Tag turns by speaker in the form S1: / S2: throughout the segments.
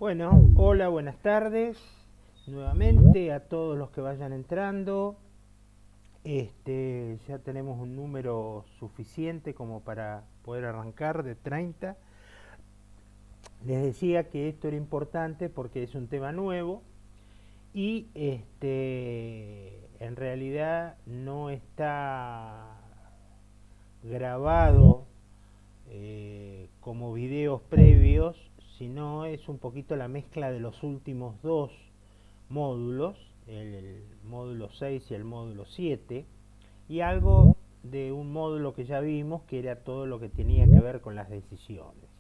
S1: Bueno, hola, buenas tardes nuevamente a todos los que vayan entrando. Ya tenemos un número suficiente como para poder arrancar de 30. Les decía que esto era importante porque es un tema nuevo y en realidad no está grabado como videos previos, sino es un poquito la mezcla de los últimos dos módulos, el módulo 6 y el módulo 7, y algo de un módulo que ya vimos, que era todo lo que tenía que ver con las decisiones.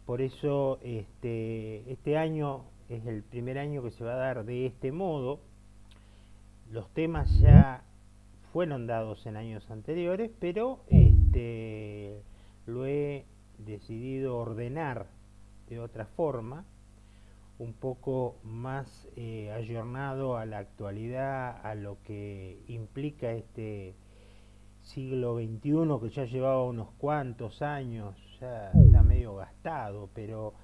S1: Por eso este año es el primer año que se va a dar de este modo. Los temas ya fueron dados en años anteriores, pero lo he decidido ordenar de otra forma, un poco más ayornado a la actualidad, a lo que implica este siglo XXI, que ya llevaba unos cuantos años, ya está medio gastado, pero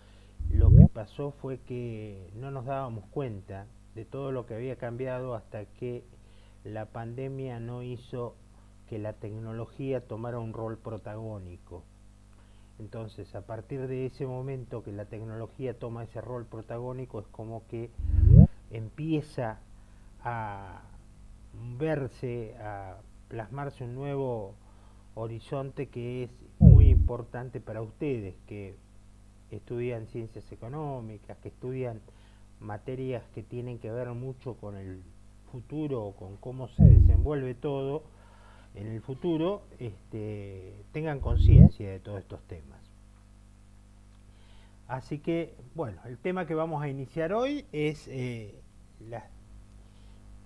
S1: lo que pasó fue que no nos dábamos cuenta de todo lo que había cambiado hasta que la pandemia no hizo que la tecnología tomara un rol protagónico. Entonces, a partir de ese momento que la tecnología toma ese rol protagónico, es como que empieza a verse, a plasmarse un nuevo horizonte que es muy importante para ustedes, que estudian ciencias económicas, que estudian materias que tienen que ver mucho con el futuro, con cómo se desenvuelve todo en el futuro, tengan conciencia de todos estos temas. Así que, bueno, el tema que vamos a iniciar hoy es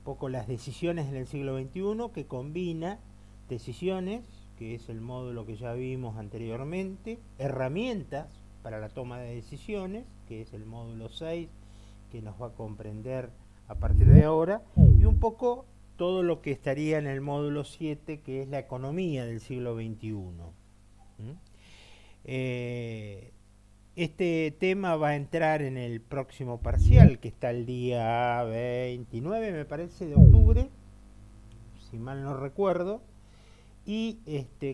S1: poco las decisiones en el siglo XXI, que combina decisiones, que es el módulo que ya vimos anteriormente, herramientas para la toma de decisiones, que es el módulo 6, que nos va a comprender a partir de ahora, y un poco todo lo que estaría en el módulo 7, que es la economía del siglo XXI. Este tema va a entrar en el próximo parcial, que está el día 29, me parece, de octubre, si mal no recuerdo, y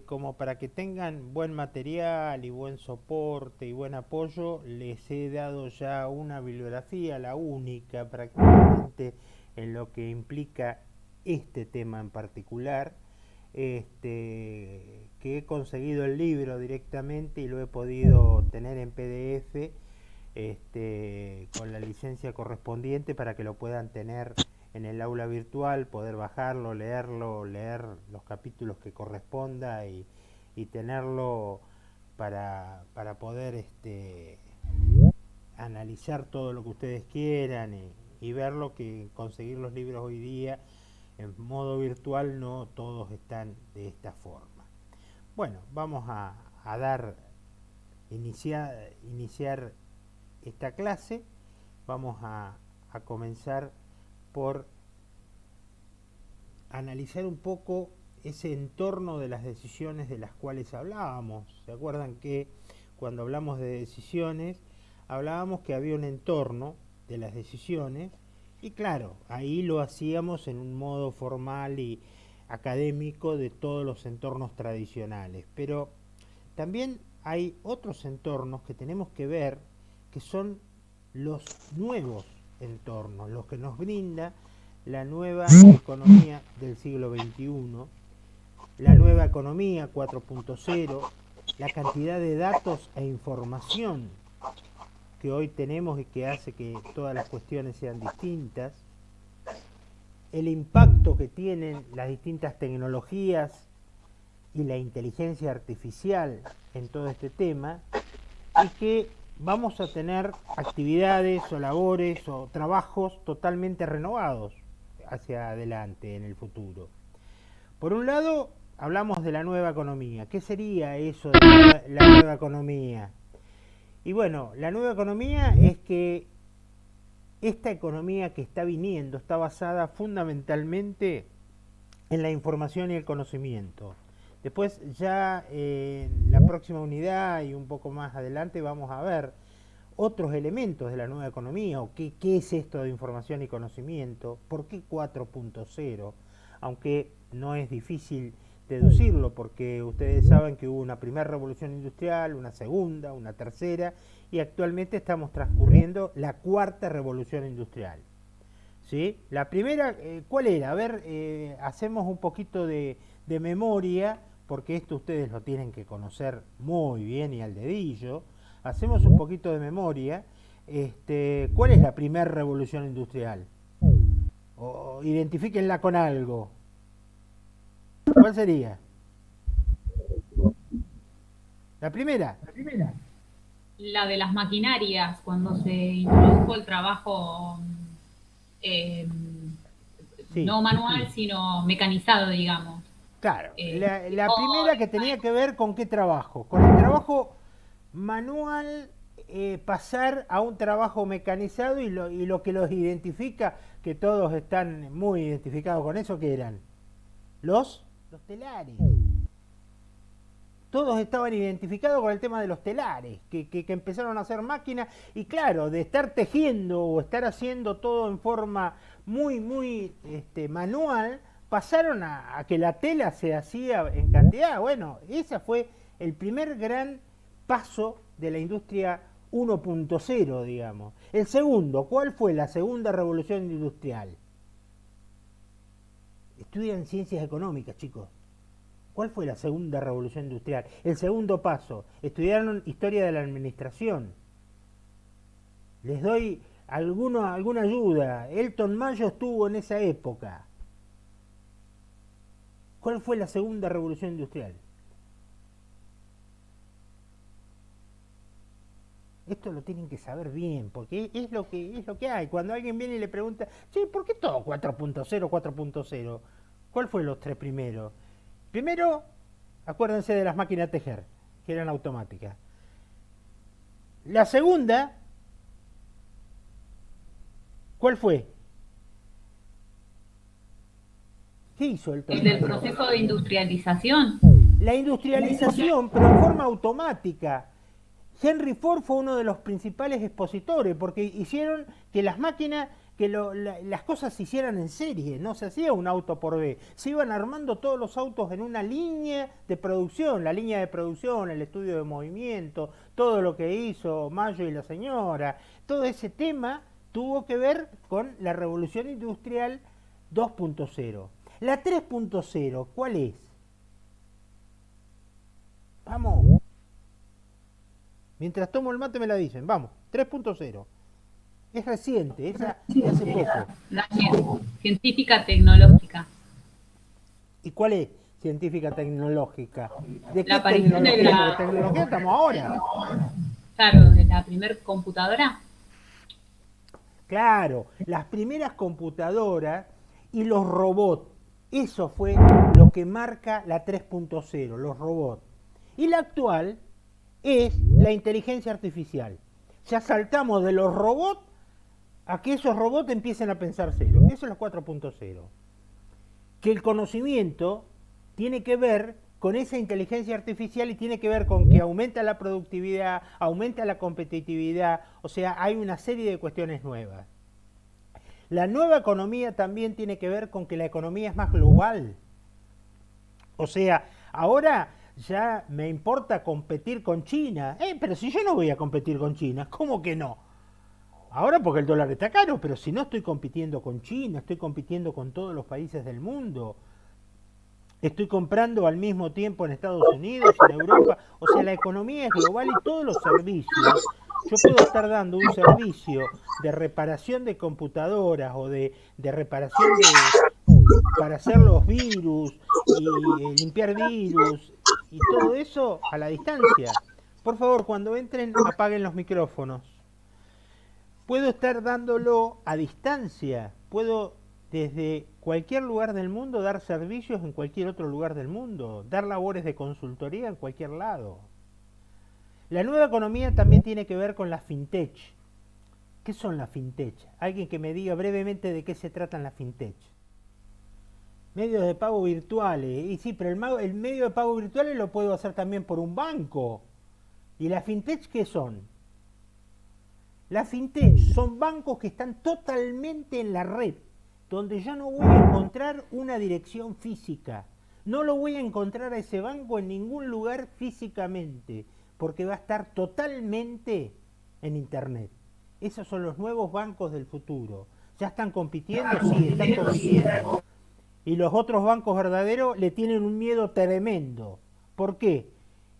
S1: como para que tengan buen material y buen soporte y buen apoyo, les he dado ya una bibliografía, la única prácticamente en lo que implica este tema en particular, que he conseguido el libro directamente y lo he podido tener en PDF, con la licencia correspondiente para que lo puedan tener en el aula virtual, poder bajarlo, leer los capítulos que corresponda y tenerlo para poder analizar todo lo que ustedes quieran y verlo, que conseguir los libros hoy día en modo virtual no todos están de esta forma. Bueno, vamos a iniciar esta clase. Vamos a comenzar por analizar un poco ese entorno de las decisiones de las cuales hablábamos. ¿Se acuerdan que cuando hablamos de decisiones hablábamos que había un entorno de las decisiones? Y claro, ahí lo hacíamos en un modo formal y académico de todos los entornos tradicionales. Pero también hay otros entornos que tenemos que ver, que son los nuevos entornos, los que nos brinda la nueva economía del siglo XXI, la nueva economía 4.0, la cantidad de datos e información que hoy tenemos y que hace que todas las cuestiones sean distintas, el impacto que tienen las distintas tecnologías y la inteligencia artificial en todo este tema, y que vamos a tener actividades o labores o trabajos totalmente renovados hacia adelante en el futuro. Por un lado, hablamos de la nueva economía. ¿Qué sería eso de la nueva economía? Y bueno, la nueva economía es que esta economía que está viniendo está basada fundamentalmente en la información y el conocimiento. Después ya en la próxima unidad y un poco más adelante vamos a ver otros elementos de la nueva economía, o qué es esto de información y conocimiento, por qué 4.0, aunque no es difícil deducirlo, porque ustedes saben que hubo una primera revolución industrial, una segunda, una tercera, y actualmente estamos transcurriendo la cuarta revolución industrial. ¿Sí? La primera, ¿cuál era? A ver, hacemos un poquito de memoria, porque esto ustedes lo tienen que conocer muy bien y al dedillo. Hacemos un poquito de memoria. ¿Cuál es la primera revolución industrial? O identifíquenla con algo. ¿Cuál sería? La primera.
S2: La de las maquinarias, cuando se introdujo el trabajo eh,
S1: Sí,
S2: no manual, sino mecanizado, digamos.
S1: claro. La primera que
S2: Llegó
S1: tenía que ver con qué trabajo. Con el trabajo manual, pasar a un trabajo mecanizado, y lo que los identifica, que todos están muy identificados con eso, que eran los telares. Todos estaban identificados con el tema de los telares, que empezaron a hacer máquinas, y claro, de estar tejiendo o estar haciendo todo en forma muy manual, pasaron a que la tela se hacía en cantidad. Bueno, ese fue el primer gran paso de la industria 1.0, digamos. El segundo, ¿cuál fue la segunda revolución industrial? Estudian ciencias económicas, chicos. ¿Cuál fue la segunda revolución industrial? El segundo paso, estudiaron historia de la administración. Les doy alguna ayuda. Elton Mayo estuvo en esa época. ¿Cuál fue la segunda revolución industrial? Esto lo tienen que saber bien, porque es lo que hay. Cuando alguien viene y le pregunta, che, ¿por qué todo 4.0, 4.0? ¿Cuál fue los tres primeros? Primero, acuérdense de las máquinas tejer, que eran automáticas. La segunda, ¿cuál fue? ¿Qué hizo Elton
S2: el del
S1: Mayo?
S2: proceso de industrialización.
S1: La industrialización, pero en forma automática. Henry Ford fue uno de los principales expositores, porque hicieron que las máquinas, las cosas se hicieran en serie, no se hacía un auto por vez, se iban armando todos los autos en una línea de producción, la línea de producción, el estudio de movimiento, todo lo que hizo Mayo y la señora, todo ese tema tuvo que ver con la revolución industrial 2.0. La 3.0, ¿cuál es? Vamos, mientras tomo el mate me la dicen, vamos, 3.0. Es reciente, esa de hace poco.
S2: La científica tecnológica.
S1: ¿Y cuál es? Científica tecnológica. ¿De
S2: La
S1: qué
S2: aparición de
S1: tecnología? Porque
S2: la,
S1: tecnología estamos ahora.
S2: claro, de la primer computadora.
S1: Claro, las primeras computadoras y los robots. Eso fue lo que marca la 3.0, los robots. Y la actual es la inteligencia artificial. Ya saltamos de los robots a que esos robots empiecen a pensar cero. Eso es la 4.0. Que el conocimiento tiene que ver con esa inteligencia artificial, y tiene que ver con que aumenta la productividad, aumenta la competitividad, o sea, hay una serie de cuestiones nuevas. La nueva economía también tiene que ver con que la economía es más global. O sea, ahora ya me importa competir con China. Pero si yo no voy a competir con China, ¿cómo que no? Ahora porque el dólar está caro, pero si no estoy compitiendo con China, estoy compitiendo con todos los países del mundo. Estoy comprando al mismo tiempo en Estados Unidos, en Europa. O sea, la economía es global, y todos los servicios. Yo puedo estar dando un servicio de reparación de computadoras, o de reparación para hacer los virus y limpiar virus y todo eso a la distancia. Por favor, cuando entren, apaguen los micrófonos. Puedo estar dándolo a distancia. Puedo desde cualquier lugar del mundo dar servicios en cualquier otro lugar del mundo, dar labores de consultoría en cualquier lado. La nueva economía también tiene que ver con la fintech. ¿Qué son las fintech? Alguien que me diga brevemente de qué se tratan las fintech. Medios de pago virtuales. Y sí, pero el medio de pago virtuales lo puedo hacer también por un banco. ¿Y las fintech qué son? La fintech son bancos que están totalmente en la red, donde yo no voy a encontrar una dirección física. No lo voy a encontrar a ese banco en ningún lugar físicamente, porque va a estar totalmente en Internet. Esos son los nuevos bancos del futuro. ¿Ya están compitiendo? Sí, están compitiendo. Y los otros bancos verdaderos le tienen un miedo tremendo. ¿Por qué?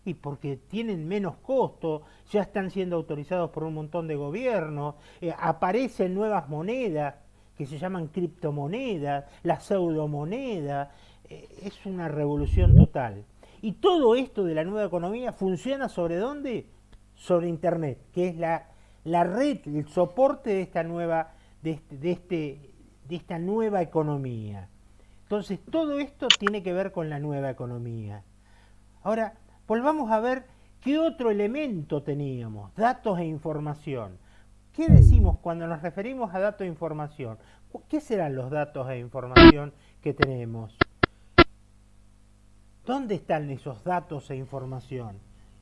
S1: Y porque tienen menos costo, ya están siendo autorizados por un montón de gobiernos, aparecen nuevas monedas que se llaman criptomonedas, la pseudomoneda, es una revolución total. Y todo esto de la nueva economía funciona sobre dónde? Sobre Internet, que es la red, el soporte de esta nueva, de esta nueva economía. Entonces, todo esto tiene que ver con la nueva economía. Ahora, volvamos a ver qué otro elemento teníamos, datos e información. ¿Qué decimos cuando nos referimos a datos e información? ¿Qué serán los datos e información que tenemos? ¿Dónde están esos datos e información?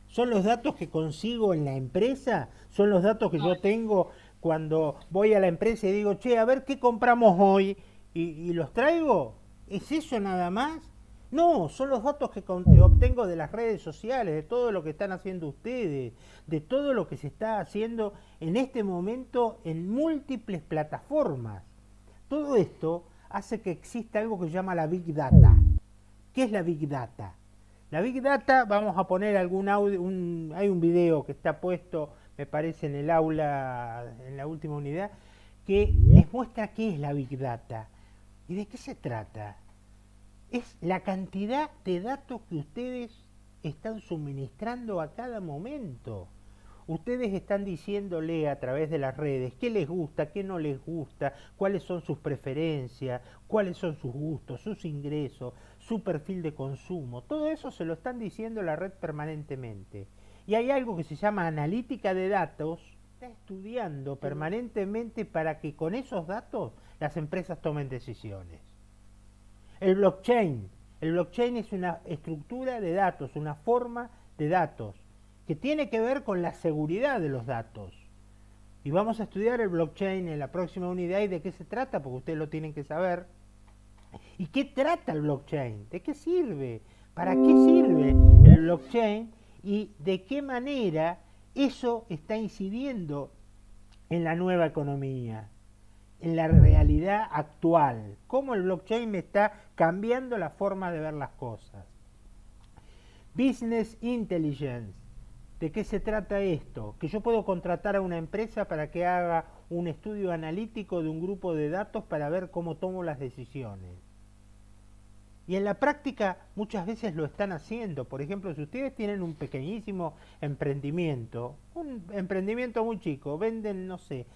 S1: ¿Son los datos que consigo en la empresa? ¿Son los datos que yo tengo cuando voy a la empresa y digo, che, a ver qué compramos hoy y los traigo? ¿Es eso nada más? No, son los datos que obtengo de las redes sociales, de todo lo que están haciendo ustedes, de todo lo que se está haciendo en este momento en múltiples plataformas. Todo esto hace que exista algo que se llama la Big Data. ¿Qué es la Big Data? La Big Data, vamos a poner algún audio, hay un video que está puesto, me parece, en el aula, en la última unidad, que les muestra qué es la Big Data y de qué se trata. Es la cantidad de datos que ustedes están suministrando a cada momento. Ustedes están diciéndole a través de las redes qué les gusta, qué no les gusta, cuáles son sus preferencias, cuáles son sus gustos, sus ingresos, su perfil de consumo. Todo eso se lo están diciendo la red permanentemente. Y hay algo que se llama analítica de datos, está estudiando permanentemente para que con esos datos las empresas tomen decisiones. El blockchain es una estructura de datos, una forma de datos que tiene que ver con la seguridad de los datos. Y vamos a estudiar el blockchain en la próxima unidad y de qué se trata, porque ustedes lo tienen que saber. ¿Y qué trata el blockchain? ¿De qué sirve? ¿Para qué sirve el blockchain? ¿Y de qué manera eso está incidiendo en la nueva economía, en la realidad actual? ¿Cómo el blockchain me está cambiando la forma de ver las cosas? Business Intelligence. ¿De qué se trata esto? Que yo puedo contratar a una empresa para que haga un estudio analítico de un grupo de datos para ver cómo tomo las decisiones. Y en la práctica muchas veces lo están haciendo. Por ejemplo, si ustedes tienen un pequeñísimo emprendimiento, un emprendimiento muy chico, venden, no sé,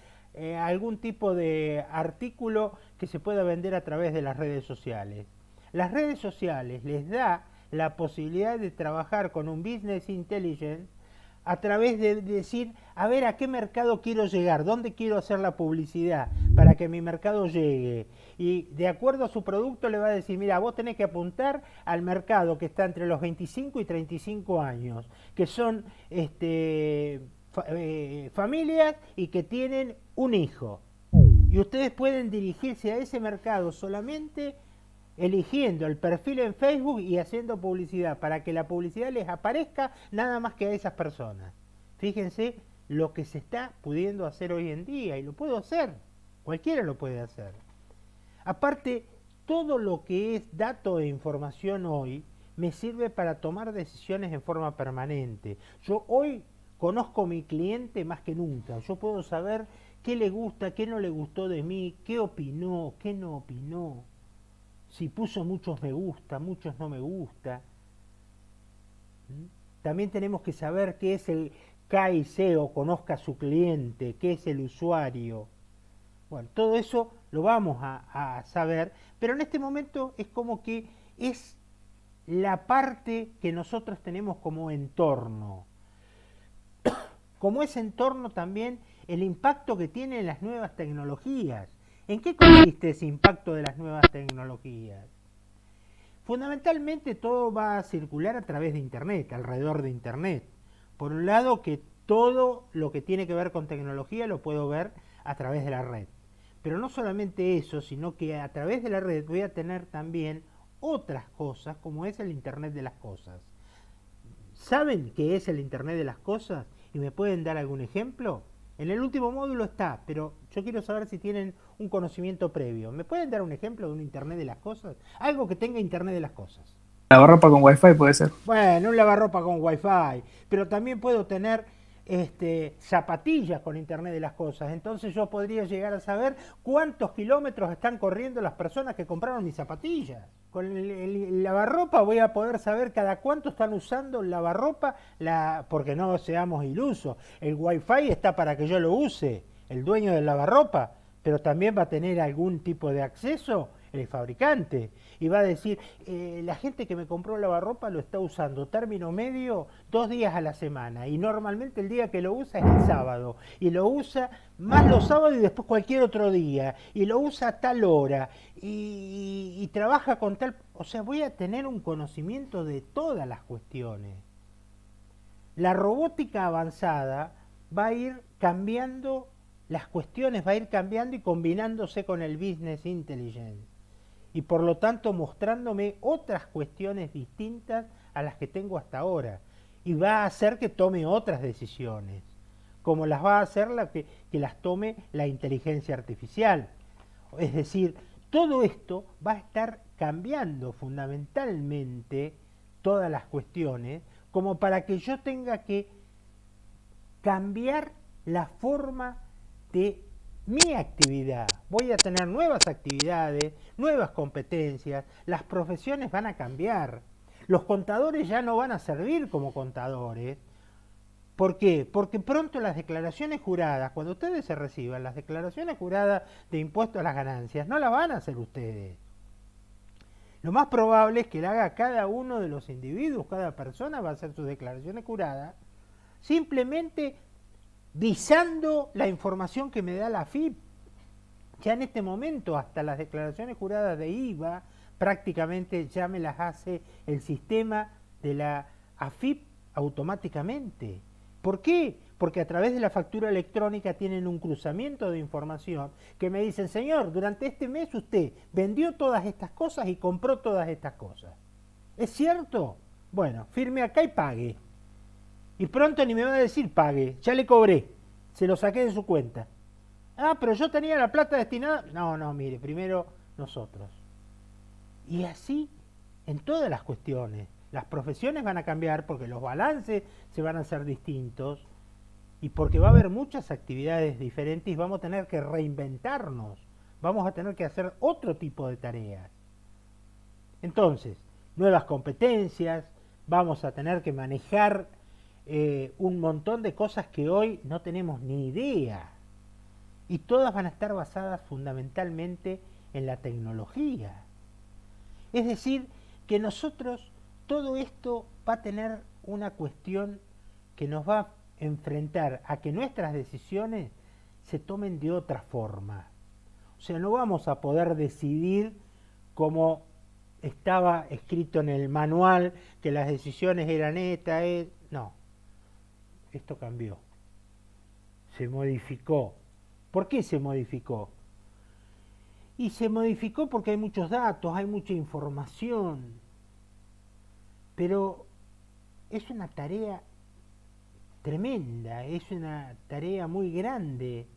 S1: algún tipo de artículo que se pueda vender a través de las redes sociales. Las redes sociales les da la posibilidad de trabajar con un business intelligence a través de decir, a ver, a qué mercado quiero llegar, dónde quiero hacer la publicidad para que mi mercado llegue. Y de acuerdo a su producto le va a decir, mira, vos tenés que apuntar al mercado que está entre los 25 y 35 años, que son familias y que tienen un hijo. Y ustedes pueden dirigirse a ese mercado solamente eligiendo el perfil en Facebook y haciendo publicidad para que la publicidad les aparezca nada más que a esas personas. Fíjense lo que se está pudiendo hacer hoy en día y lo puedo hacer, cualquiera lo puede hacer. Aparte, todo lo que es dato e información hoy me sirve para tomar decisiones en forma permanente. Yo hoy conozco a mi cliente más que nunca, yo puedo saber qué le gusta, qué no le gustó de mí, qué opinó, qué no opinó. Si puso muchos me gusta, muchos no me gusta. También tenemos que saber qué es el KIC o conozca a su cliente, qué es el usuario. Bueno, todo eso lo vamos a saber, pero en este momento es como que es la parte que nosotros tenemos como entorno. Como ese entorno también el impacto que tienen las nuevas tecnologías. ¿En qué consiste ese impacto de las nuevas tecnologías? Fundamentalmente todo va a circular a través de Internet, alrededor de Internet. Por un lado que todo lo que tiene que ver con tecnología lo puedo ver a través de la red. Pero no solamente eso, sino que a través de la red voy a tener también otras cosas, como es el Internet de las cosas. ¿Saben qué es el Internet de las cosas? ¿Y me pueden dar algún ejemplo? En el último módulo está, pero yo quiero saber si tienen un conocimiento previo. ¿Me pueden dar un ejemplo de un Internet de las cosas? Algo que tenga Internet de las cosas.
S3: Lavarropa con wifi puede ser.
S1: Bueno, un lavarropa con wifi, pero también puedo tener zapatillas con Internet de las cosas. Entonces yo podría llegar a saber cuántos kilómetros están corriendo las personas que compraron mis zapatillas. Con el lavarropa voy a poder saber cada cuánto están usando el lavarropa, porque no seamos ilusos. El wifi está para que yo lo use, el dueño del lavarropa, pero también va a tener algún tipo de acceso el fabricante, y va a decir, la gente que me compró lavarropa lo está usando término medio 2 días a la semana, y normalmente el día que lo usa es el sábado, y lo usa más los sábados y después cualquier otro día, y lo usa a tal hora, y trabaja con tal... O sea, voy a tener un conocimiento de todas las cuestiones. La robótica avanzada va a ir cambiando las cuestiones, va a ir cambiando y combinándose con el business intelligence, y por lo tanto mostrándome otras cuestiones distintas a las que tengo hasta ahora, y va a hacer que tome otras decisiones, como las va a hacer que las tome la inteligencia artificial. Es decir, todo esto va a estar cambiando fundamentalmente todas las cuestiones, como para que yo tenga que cambiar la forma de mi actividad. Voy a tener nuevas actividades, nuevas competencias, las profesiones van a cambiar. Los contadores ya no van a servir como contadores. ¿Por qué? Porque pronto las declaraciones juradas, cuando ustedes se reciban las declaraciones juradas de impuestos a las ganancias, no las van a hacer ustedes. Lo más probable es que la haga cada uno de los individuos, cada persona va a hacer sus declaraciones juradas, simplemente visando la información que me da la AFIP. Ya en este momento hasta las declaraciones juradas de IVA prácticamente ya me las hace el sistema de la AFIP automáticamente. ¿Por qué? Porque a través de la factura electrónica tienen un cruzamiento de información que me dicen, señor, durante este mes usted vendió todas estas cosas y compró todas estas cosas. ¿Es cierto? Bueno, firme acá y pague. Y pronto ni me va a decir pague, ya le cobré, se lo saqué de su cuenta. Ah, pero yo tenía la plata destinada. No, mire, primero nosotros. Y así en todas las cuestiones. Las profesiones van a cambiar porque los balances se van a hacer distintos y porque va a haber muchas actividades diferentes y vamos a tener que reinventarnos. Vamos a tener que hacer otro tipo de tareas. Entonces, nuevas competencias, vamos a tener que manejar un montón de cosas que hoy no tenemos ni idea. Y todas van a estar basadas fundamentalmente en la tecnología. Es decir, que nosotros, todo esto va a tener una cuestión que nos va a enfrentar a que nuestras decisiones se tomen de otra forma. O sea, no vamos a poder decidir como estaba escrito en el manual, que las decisiones eran estas, no. Esto cambió. Se modificó. ¿Por qué se modificó? Y se modificó porque hay muchos datos, hay mucha información, pero es una tarea tremenda, es una tarea muy grande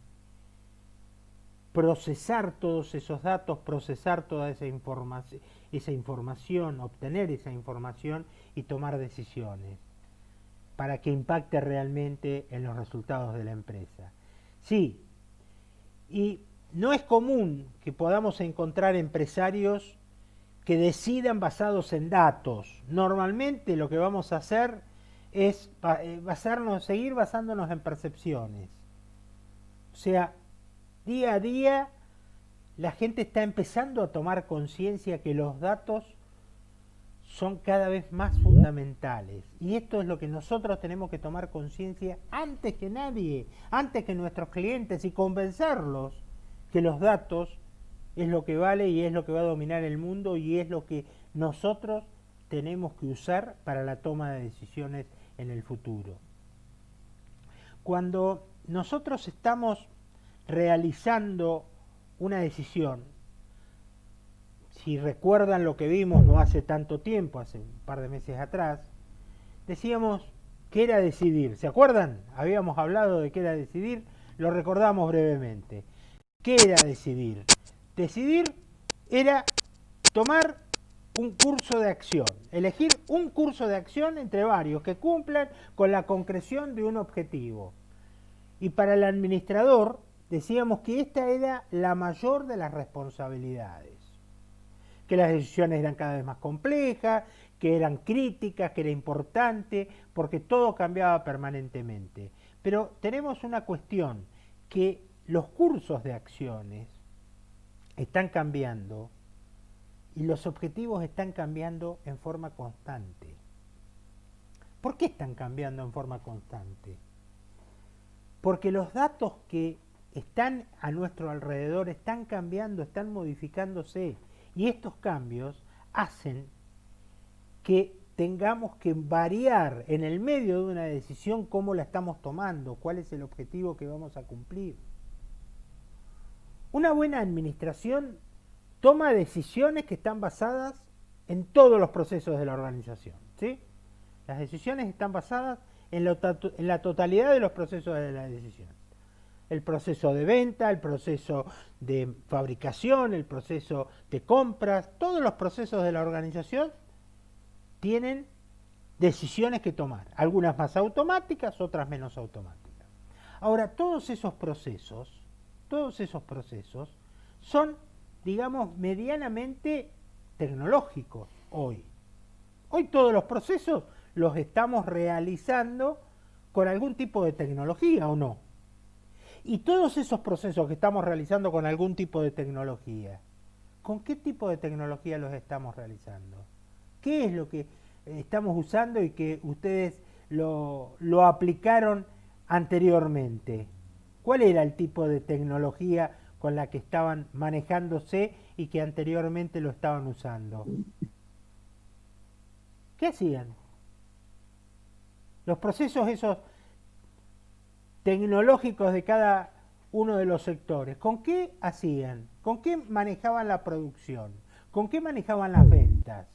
S1: procesar todos esos datos, procesar toda esa información, obtener esa información y tomar decisiones para que impacte realmente en los resultados de la empresa. Sí, y no es común que podamos encontrar empresarios que decidan basados en datos. Normalmente lo que vamos a hacer es seguir basándonos en percepciones. O sea, día a día la gente está empezando a tomar conciencia que los datos son cada vez más fundamentales. Y esto es lo que nosotros tenemos que tomar conciencia antes que nadie, antes que nuestros clientes, y convencerlos que los datos es lo que vale y es lo que va a dominar el mundo y es lo que nosotros tenemos que usar para la toma de decisiones en el futuro. Cuando nosotros estamos realizando una decisión, si recuerdan lo que vimos no hace tanto tiempo, hace un par de meses atrás, decíamos que era decidir. ¿Se acuerdan? Habíamos hablado de qué era decidir, lo recordamos brevemente. ¿Qué era decidir? Decidir era tomar un curso de acción, elegir un curso de acción entre varios que cumplan con la concreción de un objetivo. Y para el administrador decíamos que esta era la mayor de las responsabilidades, que las decisiones eran cada vez más complejas, que eran críticas, que era importante, porque todo cambiaba permanentemente. Pero tenemos una cuestión, que los cursos de acciones están cambiando y los objetivos están cambiando en forma constante. ¿Por qué están cambiando en forma constante? Porque los datos que están a nuestro alrededor están cambiando, están modificándose, y estos cambios hacen que tengamos que variar en el medio de una decisión cómo la estamos tomando, cuál es el objetivo que vamos a cumplir. Una buena administración toma decisiones que están basadas en todos los procesos de la organización, ¿sí? Las decisiones están basadas en la totalidad de los procesos de la decisión. El proceso de venta, el proceso de fabricación, el proceso de compras, todos los procesos de la organización tienen decisiones que tomar, algunas más automáticas, otras menos automáticas. Ahora, todos esos procesos son, digamos, medianamente tecnológicos hoy. Hoy todos los procesos los estamos realizando con algún tipo de tecnología, ¿o no? Y todos esos procesos que estamos realizando con algún tipo de tecnología, ¿con qué tipo de tecnología los estamos realizando? ¿Qué es lo que estamos usando y que ustedes lo aplicaron anteriormente? ¿Cuál era el tipo de tecnología con la que estaban manejándose y que anteriormente lo estaban usando? ¿Qué hacían? Los procesos esos tecnológicos de cada uno de los sectores, ¿con qué hacían? ¿Con qué manejaban la producción? ¿Con qué manejaban las ventas?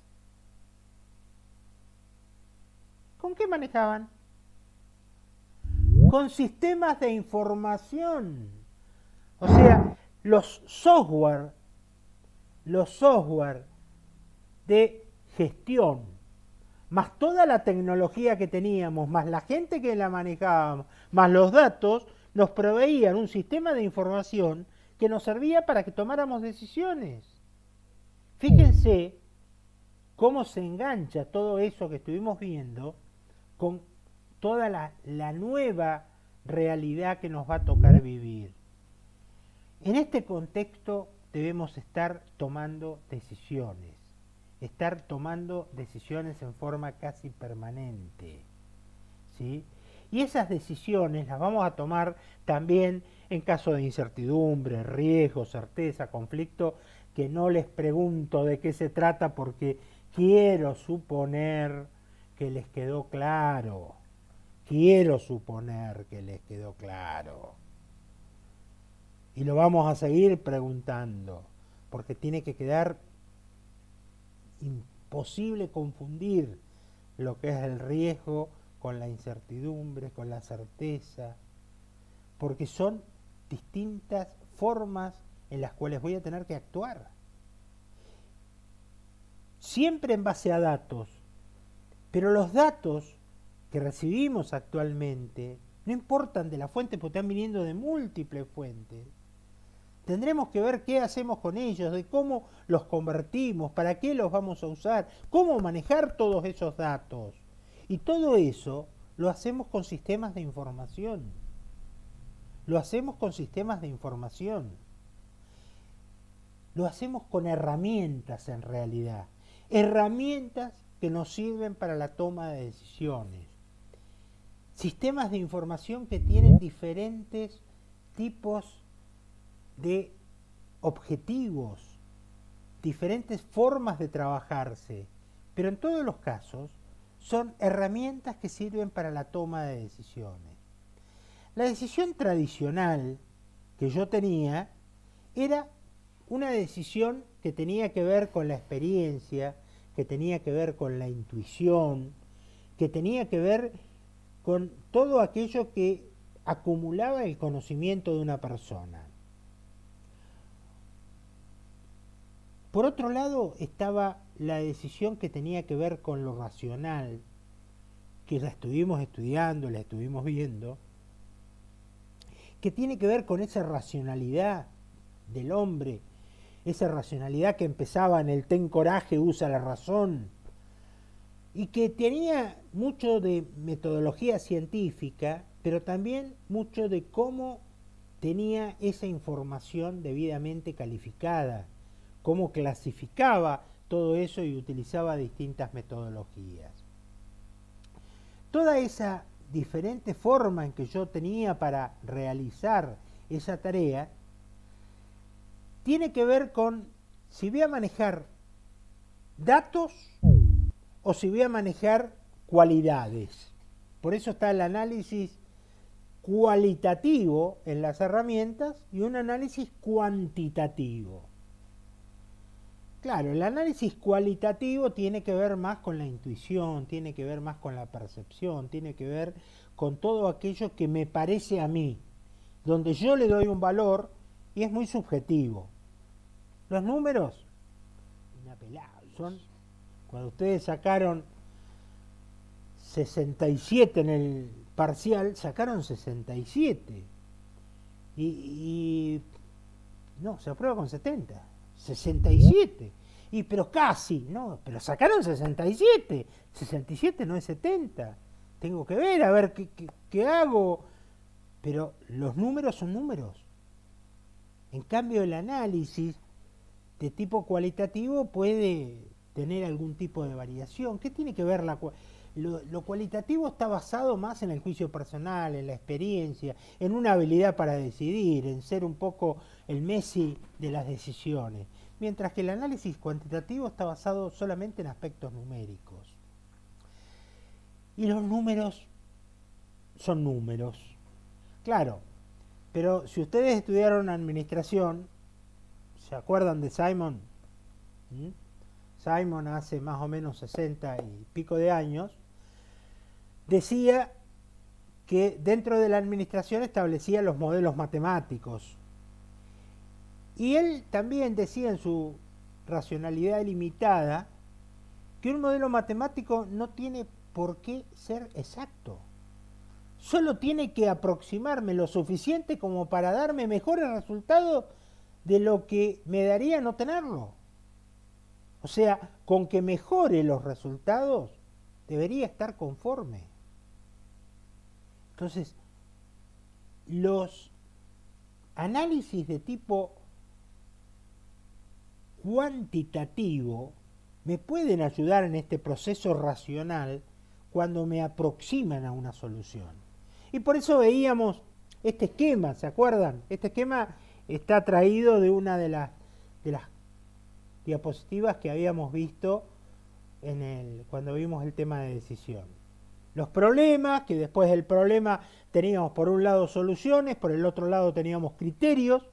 S1: ¿Con qué manejaban? Con sistemas de información. O sea, los software de gestión, más toda la tecnología que teníamos, más la gente que la manejábamos, más los datos, nos proveían un sistema de información que nos servía para que tomáramos decisiones. Fíjense cómo se engancha todo eso que estuvimos viendo con toda la nueva realidad que nos va a tocar vivir. En este contexto debemos estar tomando decisiones en forma casi permanente, ¿sí? Y esas decisiones las vamos a tomar también en caso de incertidumbre, riesgo, certeza, conflicto, que no les pregunto de qué se trata porque quiero suponer que les quedó claro. Y lo vamos a seguir preguntando, porque tiene que quedar imposible confundir lo que es el riesgo con la incertidumbre, con la certeza, porque son distintas formas en las cuales voy a tener que actuar. Siempre en base a datos, pero los datos que recibimos actualmente no importan de la fuente porque están viniendo de múltiples fuentes. Tendremos que ver qué hacemos con ellos, de cómo los convertimos, para qué los vamos a usar, cómo manejar todos esos datos. Y todo eso lo hacemos con sistemas de información. Lo hacemos con herramientas en realidad. Herramientas que nos sirven para la toma de decisiones. Sistemas de información que tienen diferentes tipos de objetivos, diferentes formas de trabajarse, pero en todos los casos son herramientas que sirven para la toma de decisiones. La decisión tradicional que yo tenía era una decisión que tenía que ver con la experiencia, que tenía que ver con la intuición, que tenía que ver con todo aquello que acumulaba el conocimiento de una persona. Por otro lado estaba la decisión que tenía que ver con lo racional, que la estuvimos estudiando, la estuvimos viendo, que tiene que ver con esa racionalidad del hombre, esa racionalidad que empezaba en el ten coraje, usa la razón, y que tenía mucho de metodología científica, pero también mucho de cómo tenía esa información debidamente calificada, cómo clasificaba todo eso y utilizaba distintas metodologías. Toda esa diferente forma en que yo tenía para realizar esa tarea tiene que ver con si voy a manejar datos o si voy a manejar cualidades. Por eso está el análisis cualitativo en las herramientas y un análisis cuantitativo. Claro, el análisis cualitativo tiene que ver más con la intuición, tiene que ver más con la percepción, tiene que ver con todo aquello que me parece a mí, donde yo le doy un valor y es muy subjetivo. Los números, inapelables, son cuando ustedes sacaron 67 en el parcial, sacaron 67 y no, se aprueba con 70. 67. Y pero casi, no, pero sacaron 67. 67 no es 70. Tengo que ver, a ver qué hago. Pero los números son números. En cambio, el análisis de tipo cualitativo puede tener algún tipo de variación. ¿Qué tiene que ver lo cualitativo? Está basado más en el juicio personal, en la experiencia, en una habilidad para decidir, en ser un poco el Messi de las decisiones, mientras que el análisis cuantitativo está basado solamente en aspectos numéricos. Y los números son números, claro, pero si ustedes estudiaron administración, ¿se acuerdan de Simon? Simon hace más o menos 60 y pico de años decía que dentro de la administración establecía los modelos matemáticos. Y él también decía en su racionalidad limitada que un modelo matemático no tiene por qué ser exacto. Solo tiene que aproximarme lo suficiente como para darme mejores resultados de lo que me daría no tenerlo. O sea, con que mejore los resultados, debería estar conforme. Entonces, los análisis de tipo cuantitativo me pueden ayudar en este proceso racional cuando me aproximan a una solución. Y por eso veíamos este esquema, ¿se acuerdan? Este esquema está traído de una de las diapositivas que habíamos visto cuando vimos el tema de decisión. Los problemas, que después del problema teníamos por un lado soluciones, por el otro lado teníamos criterios,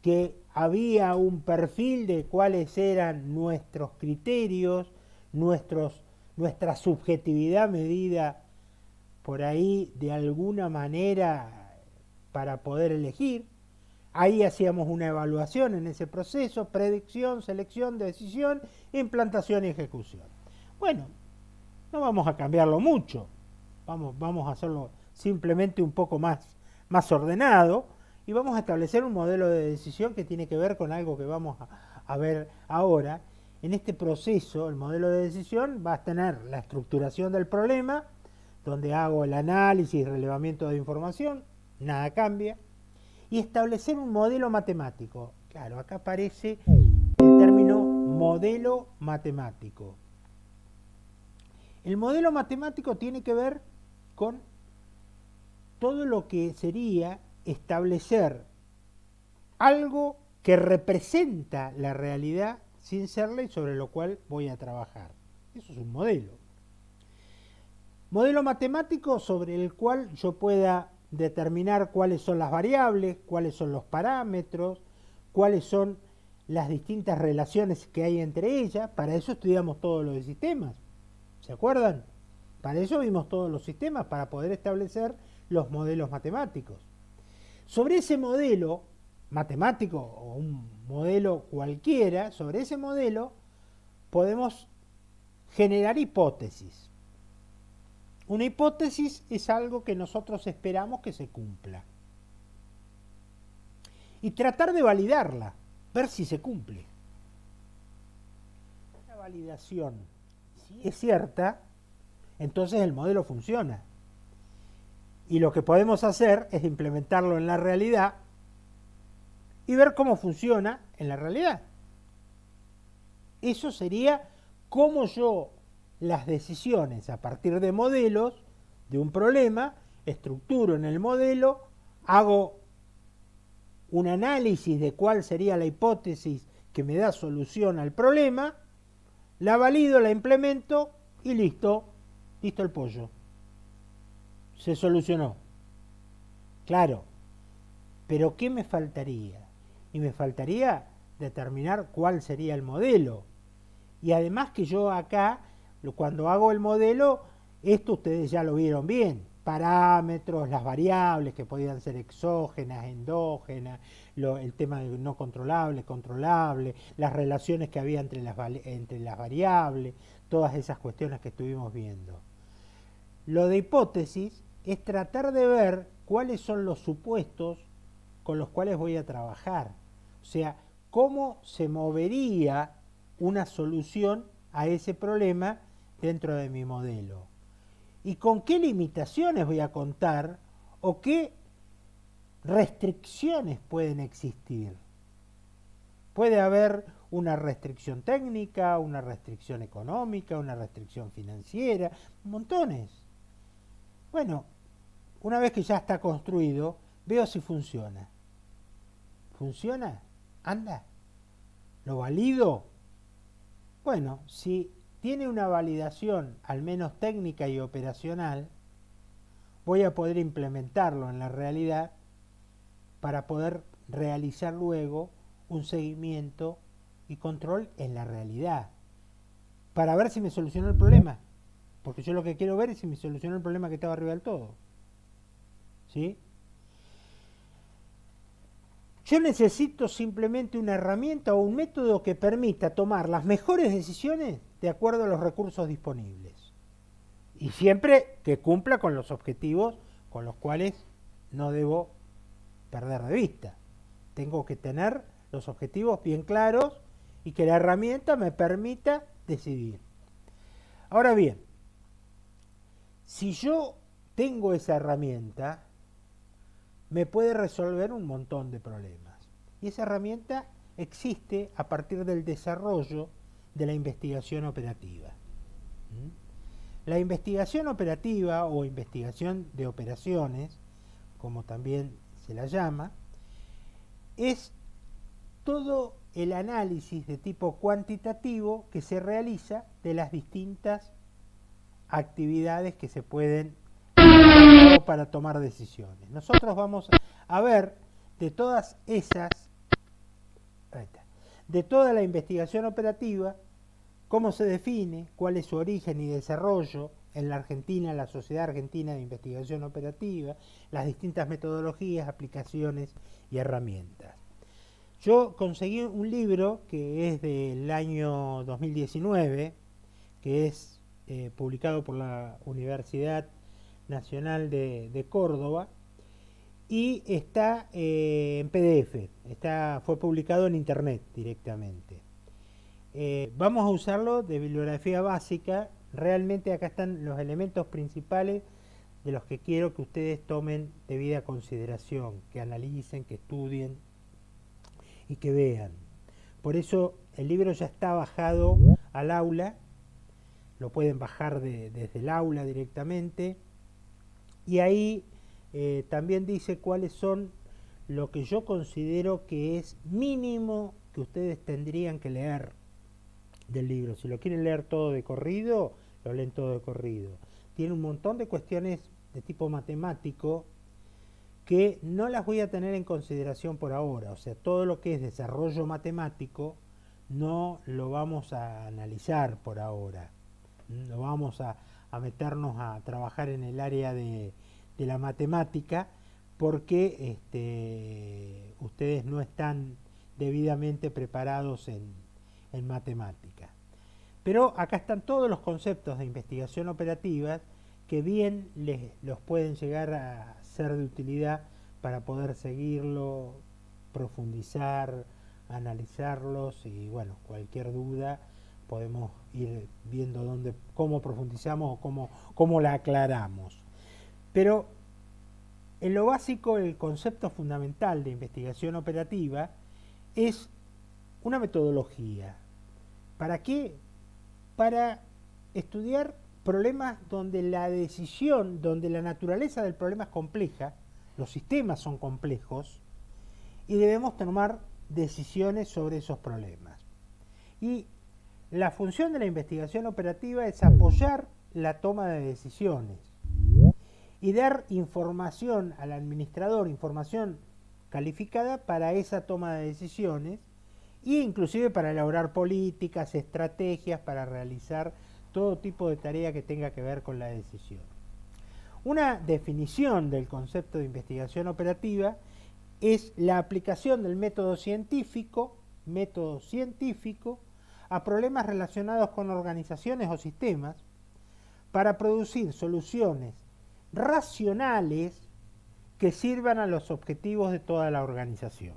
S1: que había un perfil de cuáles eran nuestros criterios, nuestra subjetividad medida por ahí de alguna manera para poder elegir. Ahí hacíamos una evaluación en ese proceso, predicción, selección, decisión, implantación y ejecución. Bueno, no vamos a cambiarlo mucho, vamos a hacerlo simplemente un poco más ordenado y vamos a establecer un modelo de decisión que tiene que ver con algo que vamos a ver ahora. En este proceso, el modelo de decisión va a tener la estructuración del problema, donde hago el análisis y relevamiento de información, nada cambia, y establecer un modelo matemático. Claro, acá aparece el término modelo matemático. El modelo matemático tiene que ver con todo lo que sería establecer algo que representa la realidad sin serla y sobre lo cual voy a trabajar. Eso es un modelo. Modelo matemático sobre el cual yo pueda determinar cuáles son las variables, cuáles son los parámetros, cuáles son las distintas relaciones que hay entre ellas. Para eso estudiamos todos los sistemas, ¿se acuerdan? Para eso vimos todos los sistemas, para poder establecer los modelos matemáticos. Sobre ese modelo matemático o un modelo cualquiera, sobre ese modelo podemos generar hipótesis. Una hipótesis es algo que nosotros esperamos que se cumpla. Y tratar de validarla, ver si se cumple. La validación, si es cierta, entonces el modelo funciona. Y lo que podemos hacer es implementarlo en la realidad y ver cómo funciona en la realidad. Eso sería cómo yo las decisiones a partir de modelos de un problema, estructuro en el modelo, hago un análisis de cuál sería la hipótesis que me da solución al problema, la valido, la implemento y listo, listo el pollo. Se solucionó. Claro, pero ¿qué me faltaría? Y me faltaría determinar cuál sería el modelo. Y además que yo acá, cuando hago el modelo, esto ustedes ya lo vieron bien, parámetros, las variables que podían ser exógenas, endógenas, el tema de no controlable, controlable, las relaciones que había entre las variables, todas esas cuestiones que estuvimos viendo. Lo de hipótesis es tratar de ver cuáles son los supuestos con los cuales voy a trabajar. O sea, cómo se movería una solución a ese problema dentro de mi modelo. Y con qué limitaciones voy a contar o qué restricciones pueden existir. Puede haber una restricción técnica, una restricción económica, una restricción financiera, montones. Bueno, una vez que ya está construido, veo si funciona. ¿Funciona? ¿Anda? ¿Lo valido? Bueno, si tiene una validación, al menos técnica y operacional, voy a poder implementarlo en la realidad para poder realizar luego un seguimiento y control en la realidad, para ver si me solucionó el problema, porque yo lo que quiero ver es si me solucionó el problema que estaba arriba del todo. ¿Sí? Yo necesito simplemente una herramienta o un método que permita tomar las mejores decisiones de acuerdo a los recursos disponibles. Y siempre que cumpla con los objetivos con los cuales no debo perder de vista. Tengo que tener los objetivos bien claros y que la herramienta me permita decidir. Ahora bien, si yo tengo esa herramienta, me puede resolver un montón de problemas. Y esa herramienta existe a partir del desarrollo de la investigación operativa. La investigación operativa o investigación de operaciones, como también se la llama, es todo el análisis de tipo cuantitativo que se realiza de las distintas actividades que se pueden hacer para tomar decisiones. Nosotros vamos a ver de todas esas, de toda la investigación operativa, cómo se define, cuál es su origen y desarrollo en la Argentina, en la Sociedad Argentina de Investigación Operativa, las distintas metodologías, aplicaciones y herramientas. Yo conseguí un libro que es del año 2019, que es publicado por la Universidad Nacional de Córdoba, y está en PDF, fue publicado en internet directamente. Vamos a usarlo de bibliografía básica. Realmente acá están los elementos principales de los que quiero que ustedes tomen debida consideración, que analicen, que estudien y que vean. Por eso el libro ya está bajado al aula, lo pueden bajar desde el aula directamente, y ahí también dice cuáles son lo que yo considero que es mínimo que ustedes tendrían que leer del libro. Si lo quieren leer todo de corrido, lo leen todo de corrido. Tiene un montón de cuestiones de tipo matemático que no las voy a tener en consideración por ahora. O sea, todo lo que es desarrollo matemático no lo vamos a analizar por ahora. No vamos a meternos a trabajar en el área de la matemática porque ustedes no están debidamente preparados en matemática. Pero acá están todos los conceptos de investigación operativa que bien los pueden llegar a ser de utilidad para poder seguirlo, profundizar, analizarlos y bueno, cualquier duda podemos ir viendo cómo profundizamos o cómo la aclaramos. Pero en lo básico, el concepto fundamental de investigación operativa es una metodología. ¿Para qué? Para estudiar problemas donde la decisión, donde la naturaleza del problema es compleja, los sistemas son complejos y debemos tomar decisiones sobre esos problemas. Y la función de la investigación operativa es apoyar la toma de decisiones y dar información al administrador, información calificada para esa toma de decisiones e inclusive para elaborar políticas, estrategias, para realizar todo tipo de tarea que tenga que ver con la decisión. Una definición del concepto de investigación operativa es la aplicación del método científico a problemas relacionados con organizaciones o sistemas para producir soluciones racionales que sirvan a los objetivos de toda la organización.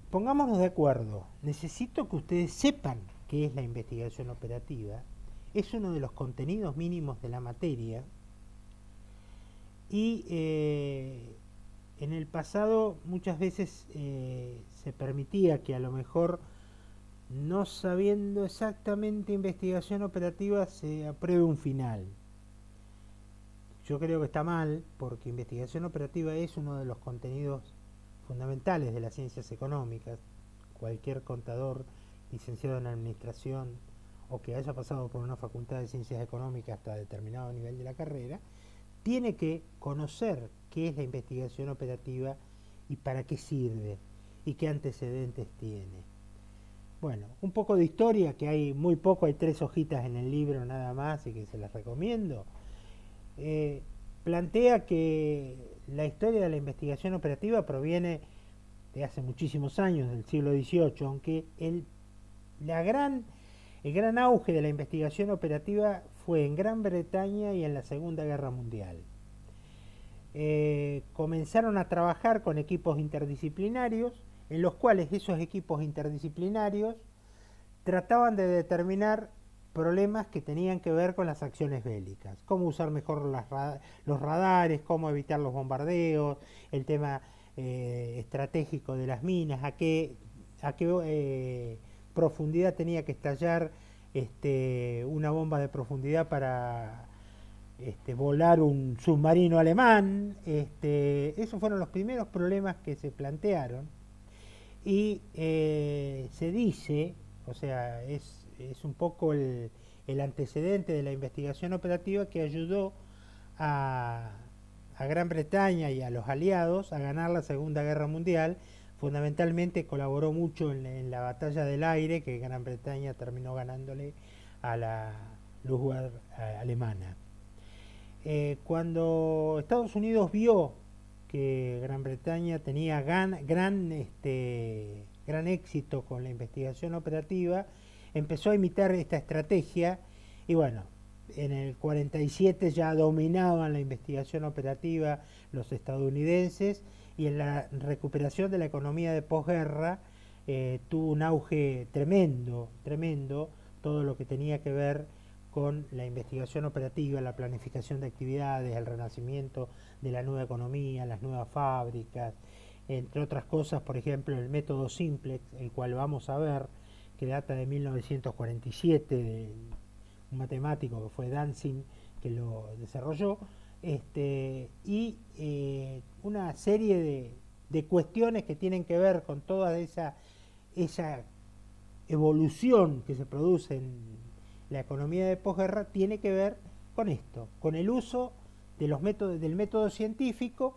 S1: Pongámonos de acuerdo, necesito que ustedes sepan qué es la investigación operativa, es uno de los contenidos mínimos de la materia y en el pasado muchas veces se permitía que a lo mejor no sabiendo exactamente investigación operativa se apruebe un final. Yo creo que está mal porque investigación operativa es uno de los contenidos fundamentales de las ciencias económicas. Cualquier contador licenciado en administración o que haya pasado por una facultad de ciencias económicas hasta determinado nivel de la carrera tiene que conocer qué es la investigación operativa y para qué sirve y qué antecedentes tiene. Bueno, un poco de historia, que hay muy poco, hay 3 hojitas en el libro nada más y que se las recomiendo. Plantea que la historia de la investigación operativa proviene de hace muchísimos años, del siglo XVIII, aunque el gran auge de la investigación operativa fue en Gran Bretaña y en la Segunda Guerra Mundial. Comenzaron a trabajar con equipos interdisciplinarios, en los cuales esos equipos interdisciplinarios trataban de determinar problemas que tenían que ver con las acciones bélicas, cómo usar mejor los radares, cómo evitar los bombardeos, el tema estratégico de las minas, a qué profundidad tenía que estallar una bomba de profundidad para volar un submarino alemán. Esos fueron los primeros problemas que se plantearon y se dice, o sea, es un poco el antecedente de la investigación operativa que ayudó a Gran Bretaña y a los aliados a ganar la Segunda Guerra Mundial. Fundamentalmente colaboró mucho en la batalla del aire, que Gran Bretaña terminó ganándole a la Luftwaffe alemana. Cuando Estados Unidos vio que Gran Bretaña tenía gran éxito con la investigación operativa, empezó a imitar esta estrategia y bueno, en el 47 ya dominaban la investigación operativa los estadounidenses y en la recuperación de la economía de posguerra tuvo un auge tremendo todo lo que tenía que ver con la investigación operativa, la planificación de actividades, el renacimiento de la nueva economía, las nuevas fábricas, entre otras cosas, por ejemplo, el método Simplex, el cual vamos a ver, que data de 1947, de un matemático que fue Dantzig, que lo desarrolló, y una serie de cuestiones que tienen que ver con toda esa evolución que se produce en la economía de posguerra, tiene que ver con esto, con el uso del método científico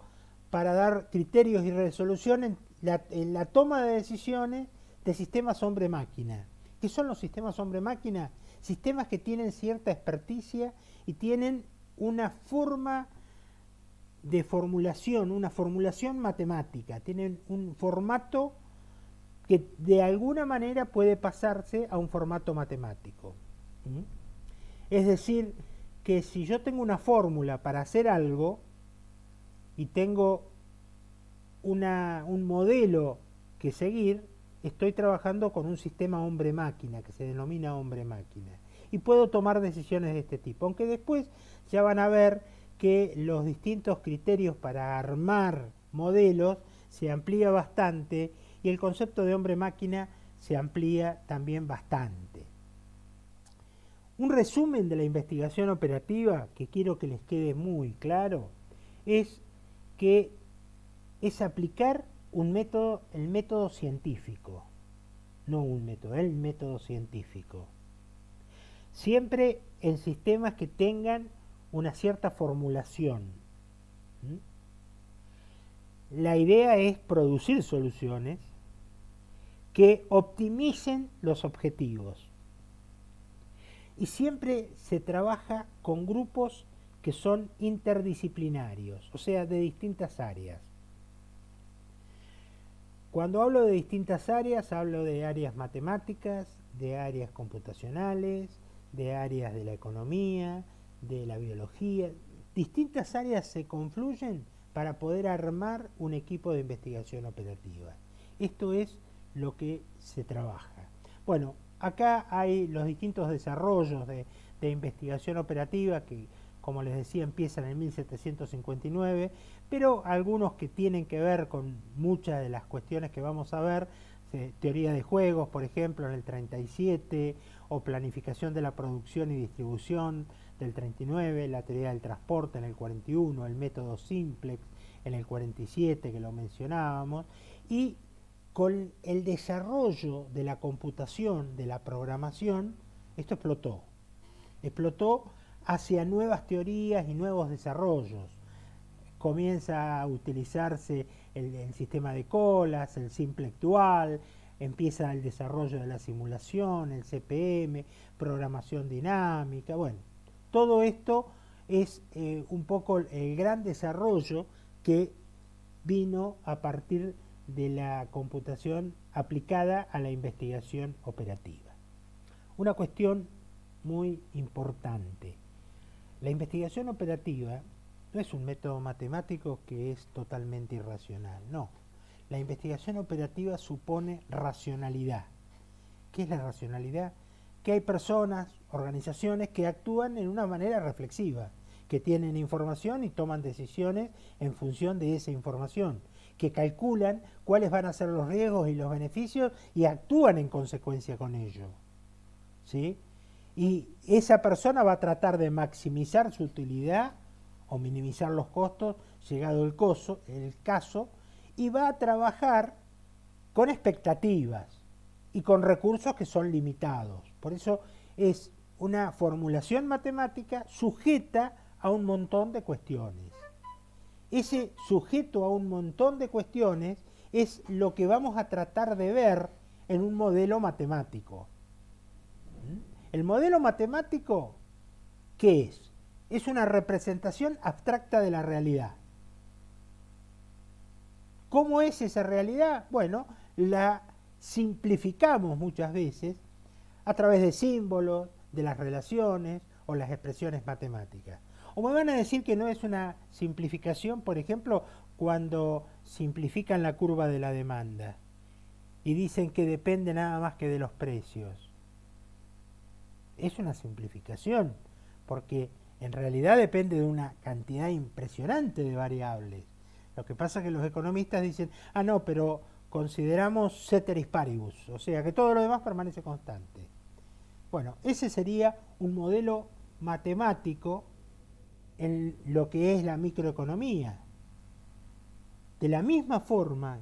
S1: para dar criterios y resolución en la toma de decisiones de sistemas hombre-máquina. ¿Qué son los sistemas hombre-máquina? Sistemas que tienen cierta experticia y tienen una forma de formulación, una formulación matemática, tienen un formato que de alguna manera puede pasarse a un formato matemático. ¿Mm? Es decir, que si yo tengo una fórmula para hacer algo y tengo un modelo que seguir, estoy trabajando con un sistema hombre-máquina que se denomina hombre-máquina y puedo tomar decisiones de este tipo, aunque después ya van a ver que los distintos criterios para armar modelos se amplía bastante y el concepto de hombre-máquina se amplía también bastante. Un resumen de la investigación operativa que quiero que les quede muy claro es que es aplicar un método, el método científico, no un método, el método científico. Siempre en sistemas que tengan una cierta formulación. La idea es producir soluciones que optimicen los objetivos. Y siempre se trabaja con grupos que son interdisciplinarios, o sea, de distintas áreas. Cuando hablo de distintas áreas, hablo de áreas matemáticas, de áreas computacionales, de áreas de la economía, de la biología. Distintas áreas se confluyen para poder armar un equipo de investigación operativa. Esto es lo que se trabaja. Bueno, acá hay los distintos desarrollos de investigación operativa que, como les decía, empiezan en 1759, pero algunos que tienen que ver con muchas de las cuestiones que vamos a ver, teoría de juegos, por ejemplo, en el 37, o planificación de la producción y distribución del 39, la teoría del transporte en el 41, el método simplex en el 47, que lo mencionábamos, y con el desarrollo de la computación, de la programación, esto explotó hacia nuevas teorías y nuevos desarrollos. Comienza a utilizarse el sistema de colas, el simplex dual, empieza el desarrollo de la simulación, el CPM, programación dinámica. Bueno, todo esto es un poco el gran desarrollo que vino a partir de la computación aplicada a la investigación operativa. Una cuestión muy importante. La investigación operativa no es un método matemático que es totalmente irracional, no. La investigación operativa supone racionalidad. ¿Qué es la racionalidad? Que hay personas, organizaciones que actúan en una manera reflexiva, que tienen información y toman decisiones en función de esa información, que calculan cuáles van a ser los riesgos y los beneficios y actúan en consecuencia con ello. ¿Sí? Y esa persona va a tratar de maximizar su utilidad o minimizar los costos, llegado el caso, y va a trabajar con expectativas y con recursos que son limitados. Por eso es una formulación matemática sujeta a un montón de cuestiones. Ese sujeto a un montón de cuestiones es lo que vamos a tratar de ver en un modelo matemático. El modelo matemático, ¿qué es? Es una representación abstracta de la realidad. ¿Cómo es esa realidad? Bueno, la simplificamos muchas veces a través de símbolos, de las relaciones o las expresiones matemáticas. O me van a decir que no es una simplificación, por ejemplo, cuando simplifican la curva de la demanda y dicen que depende nada más que de los precios. Es una simplificación, porque en realidad depende de una cantidad impresionante de variables. Lo que pasa es que los economistas dicen, no, pero consideramos ceteris paribus, o sea que todo lo demás permanece constante. Bueno, ese sería un modelo matemático en lo que es la microeconomía. De la misma forma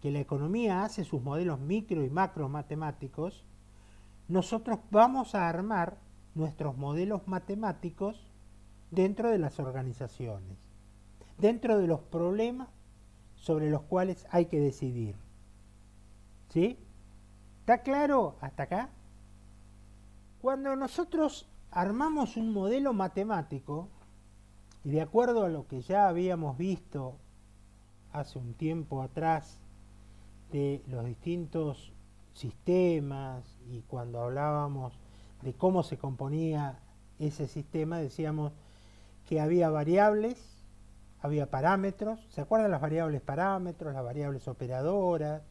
S1: que la economía hace sus modelos micro y macro matemáticos, nosotros vamos a armar nuestros modelos matemáticos dentro de las organizaciones, dentro de los problemas sobre los cuales hay que decidir. ¿Sí? ¿Está claro hasta acá? Cuando nosotros armamos un modelo matemático, y de acuerdo a lo que ya habíamos visto hace un tiempo atrás de los distintos sistemas y cuando hablábamos de cómo se componía ese sistema, decíamos que había variables, había parámetros. ¿Se acuerdan las variables parámetros, las variables operadoras,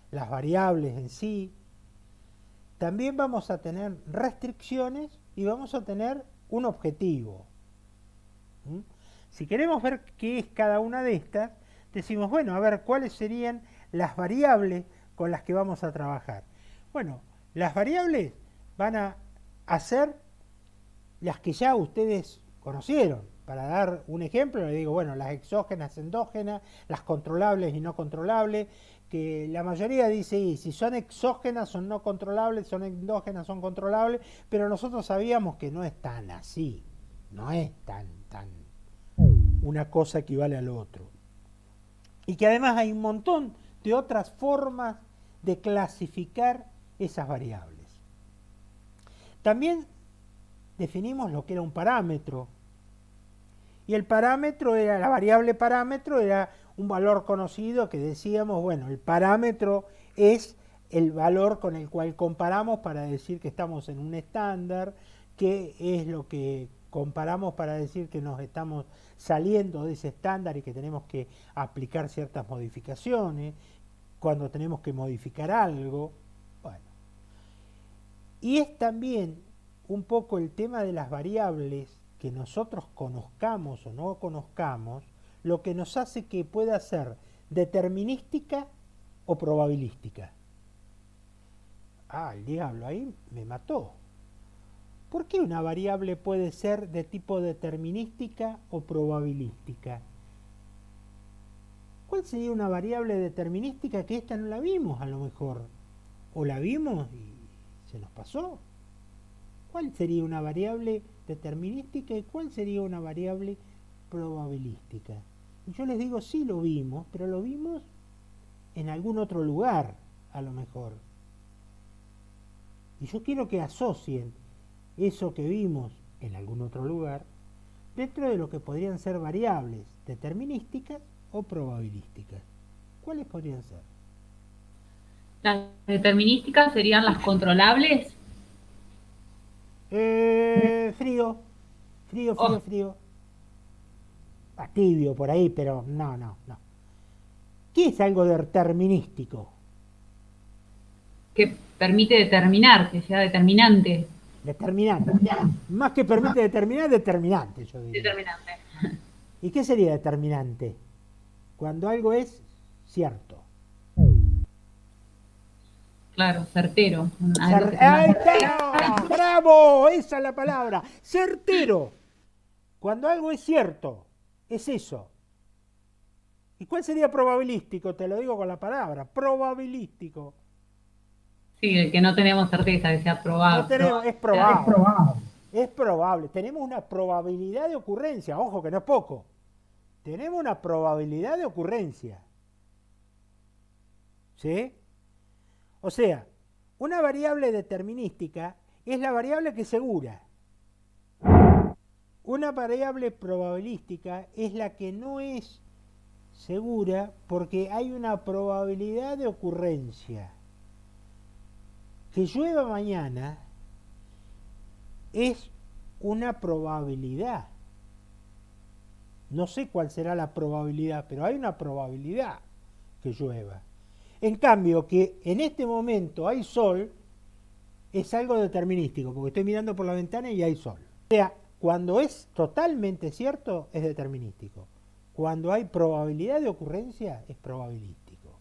S1: las variables en sí? También vamos a tener restricciones y vamos a tener un objetivo. ¿Mm? Si queremos ver qué es cada una de estas, decimos, bueno, a ver, ¿cuáles serían las variables con las que vamos a trabajar? Bueno, las variables van a ser las que ya ustedes conocieron. Para dar un ejemplo, le digo, bueno, las exógenas, endógenas, las controlables y no controlables, que la mayoría dice, y si son exógenas son no controlables, son endógenas son controlables, pero nosotros sabíamos que no es tan así, no es tan una cosa equivale al otro. Y que además hay un montón de otras formas de clasificar esas variables. También definimos lo que era un parámetro. Y el parámetro era, la variable parámetro era un valor conocido que decíamos, bueno, el parámetro es el valor con el cual comparamos para decir que estamos en un estándar, que es lo que comparamos para decir que nos estamos saliendo de ese estándar y que tenemos que aplicar ciertas modificaciones, cuando tenemos que modificar algo. Bueno. Y es también un poco el tema de las variables que nosotros conozcamos o no conozcamos, lo que nos hace que pueda ser determinística o probabilística. Ah, el diablo, ahí me mató. ¿Por qué una variable puede ser de tipo determinística o probabilística? ¿Cuál sería una variable determinística que esta no la vimos a lo mejor? ¿O la vimos y se nos pasó? ¿Cuál sería una variable determinística y cuál sería una variable probabilística? Y yo les digo, sí lo vimos, pero lo vimos en algún otro lugar, a lo mejor. Y yo quiero que asocien eso que vimos en algún otro lugar dentro de lo que podrían ser variables determinísticas o probabilísticas. ¿Cuáles podrían ser?
S2: Las determinísticas serían las controlables.
S1: Frío.
S2: Oh.
S1: Está tibio por ahí, pero no. ¿Qué es algo determinístico?
S2: Que permite determinar, que sea determinante.
S1: Determinante. Más que permite determinar, determinante, yo diría.
S2: Determinante.
S1: ¿Y qué sería determinante? Cuando algo es cierto.
S2: Claro, certero.
S1: ¡Ahí está! ¡Bravo! Esa es la palabra. Certero. Cuando algo es cierto, es eso. ¿Y cuál sería probabilístico? Te lo digo con la palabra. Probabilístico.
S2: Sí, que no tenemos certeza que sea probable.
S1: No tenemos, es probable. Es probable. Tenemos una probabilidad de ocurrencia. Ojo que no es poco. Tenemos una probabilidad de ocurrencia. ¿Sí? O sea, una variable determinística es la variable que es segura. Una variable probabilística es la que no es segura porque hay una probabilidad de ocurrencia. Que llueva mañana es una probabilidad. No sé cuál será la probabilidad, pero hay una probabilidad que llueva. En cambio, que en este momento hay sol, es algo determinístico, porque estoy mirando por la ventana y hay sol. O sea, cuando es totalmente cierto, es determinístico. Cuando hay probabilidad de ocurrencia, es probabilístico.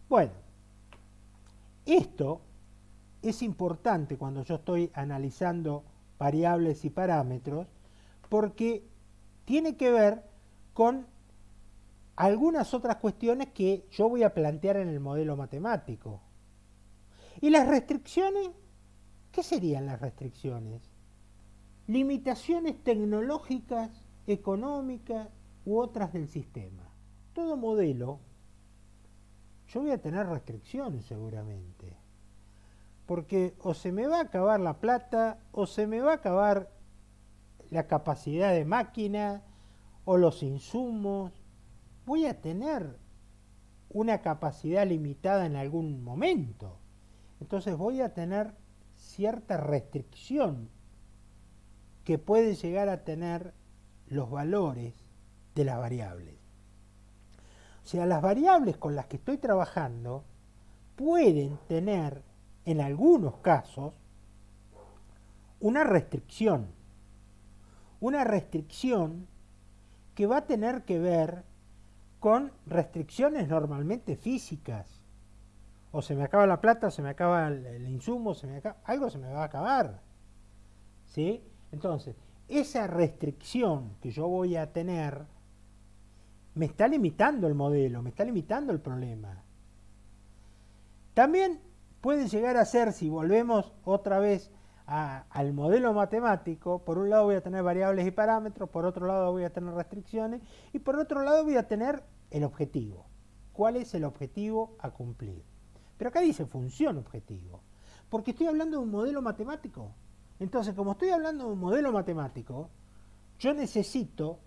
S1: Bueno, esto es importante cuando yo estoy analizando variables y parámetros, porque tiene que ver con algunas otras cuestiones que yo voy a plantear en el modelo matemático. ¿Y las restricciones? ¿Qué serían las restricciones? limitaciones tecnológicas, económicas u otras del sistema. Todo modelo, yo voy a tener restricciones seguramente, porque o se me va a acabar la plata, o se me va a acabar la capacidad de máquina, o los insumos. Voy a tener una capacidad limitada en algún momento. Entonces voy a tener cierta restricción que puede llegar a tener los valores de las variables. O sea, las variables con las que estoy trabajando pueden tener, en algunos casos, una restricción que va a tener que ver con restricciones normalmente físicas. O se me acaba la plata, o se me acaba el insumo, algo se me va a acabar. ¿Sí? Entonces, esa restricción que yo voy a tener me está limitando el modelo, me está limitando el problema. También puede llegar a ser, si volvemos otra vez al modelo matemático, por un lado voy a tener variables y parámetros, por otro lado voy a tener restricciones y por otro lado voy a tener el objetivo. ¿Cuál es el objetivo a cumplir? Pero acá dice función objetivo, porque estoy hablando de un modelo matemático. Entonces, como estoy hablando de un modelo matemático, yo necesito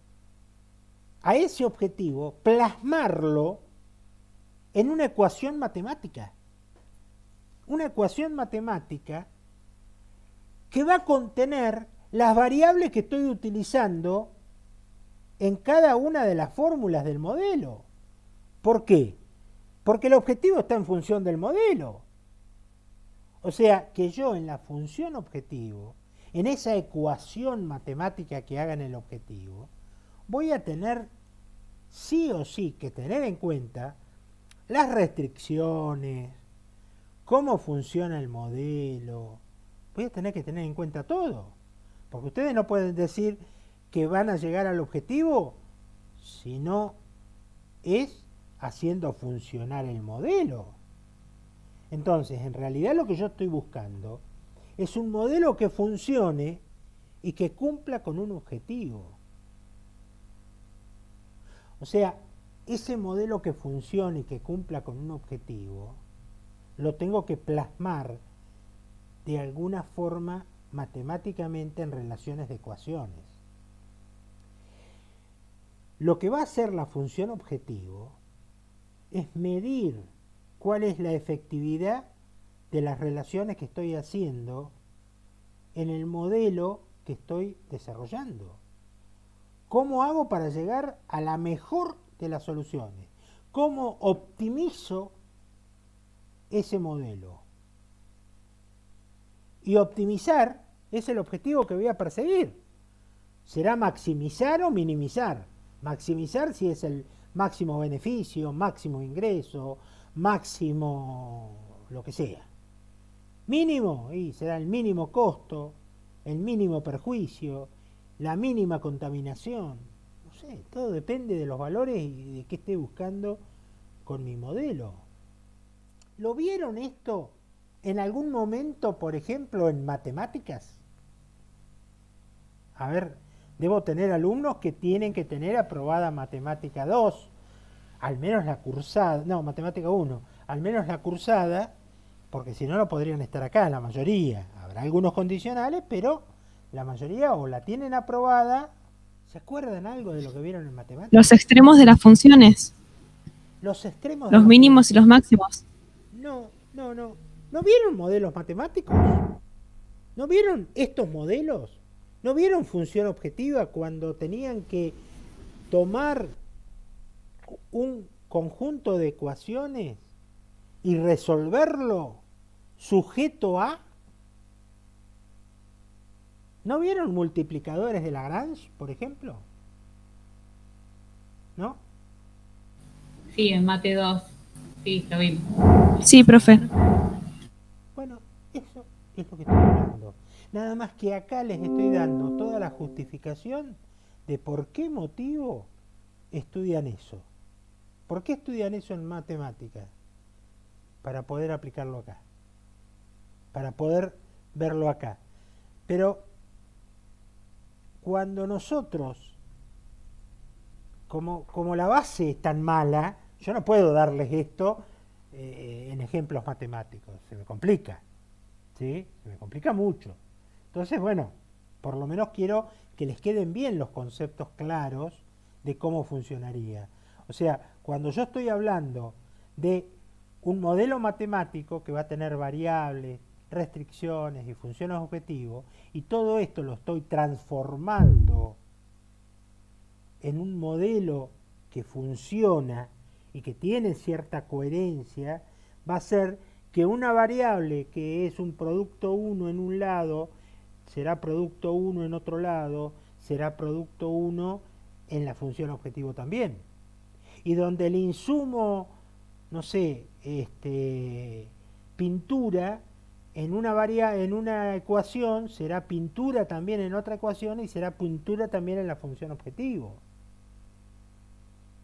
S1: a ese objetivo plasmarlo en una ecuación matemática. Una ecuación matemática que va a contener las variables que estoy utilizando en cada una de las fórmulas del modelo. ¿Por qué? Porque el objetivo está en función del modelo. O sea, que yo en la función objetivo, en esa ecuación matemática que haga en el objetivo, voy a tener sí o sí que tener en cuenta las restricciones, cómo funciona el modelo. Voy a tener que tener en cuenta todo. Porque ustedes no pueden decir que van a llegar al objetivo si no es haciendo funcionar el modelo. Entonces, en realidad lo que yo estoy buscando es un modelo que funcione y que cumpla con un objetivo. O sea, ese modelo que funcione y que cumpla con un objetivo, lo tengo que plasmar de alguna forma matemáticamente en relaciones de ecuaciones. Lo que va a hacer la función objetivo es medir cuál es la efectividad de las relaciones que estoy haciendo en el modelo que estoy desarrollando. ¿Cómo hago para llegar a la mejor de las soluciones? ¿Cómo optimizo ese modelo? Y optimizar es el objetivo que voy a perseguir. Será maximizar o minimizar. Maximizar si es el máximo beneficio, máximo ingreso, máximo lo que sea. Mínimo, y será el mínimo costo, el mínimo perjuicio, la mínima contaminación. No sé, todo depende de los valores y de qué esté buscando con mi modelo. ¿Lo vieron esto en algún momento, por ejemplo, en matemáticas? A ver, debo tener alumnos que tienen que tener aprobada matemática 2, al menos la cursada, no, matemática 1, al menos la cursada, porque si no, no podrían estar acá, la mayoría. Habrá algunos condicionales, pero la mayoría o la tienen aprobada. ¿Se acuerdan algo de lo que vieron en matemáticas?
S4: Los extremos de las funciones,
S1: Los extremos de
S4: los
S1: las
S4: mínimos y los máximos.
S1: No. ¿No vieron modelos matemáticos? ¿No vieron estos modelos? ¿No vieron función objetiva cuando tenían que tomar un conjunto de ecuaciones y resolverlo sujeto a? ¿No vieron multiplicadores de Lagrange, por ejemplo? ¿No?
S2: Sí, en Mate 2. Sí, lo vimos.
S4: Sí, profe.
S1: Bueno, eso es lo que estoy hablando. Nada más que acá les estoy dando toda la justificación de por qué motivo estudian eso. ¿Por qué estudian eso en matemáticas? Para poder aplicarlo acá. Para poder verlo acá. Pero cuando nosotros, como la base es tan mala, yo no puedo darles esto en ejemplos matemáticos, se me complica, ¿sí? Se me complica mucho. Entonces, bueno, por lo menos quiero que les queden bien los conceptos claros de cómo funcionaría. O sea, cuando yo estoy hablando de un modelo matemático que va a tener variables, restricciones y funciones objetivos, y todo esto lo estoy transformando en un modelo que funciona y que tiene cierta coherencia, va a ser que una variable que es un producto 1 en un lado, será producto 1 en otro lado, será producto 1 en la función objetivo también. Y donde el insumo, no sé, pintura, en una ecuación será pintura también en otra ecuación y será pintura también en la función objetivo.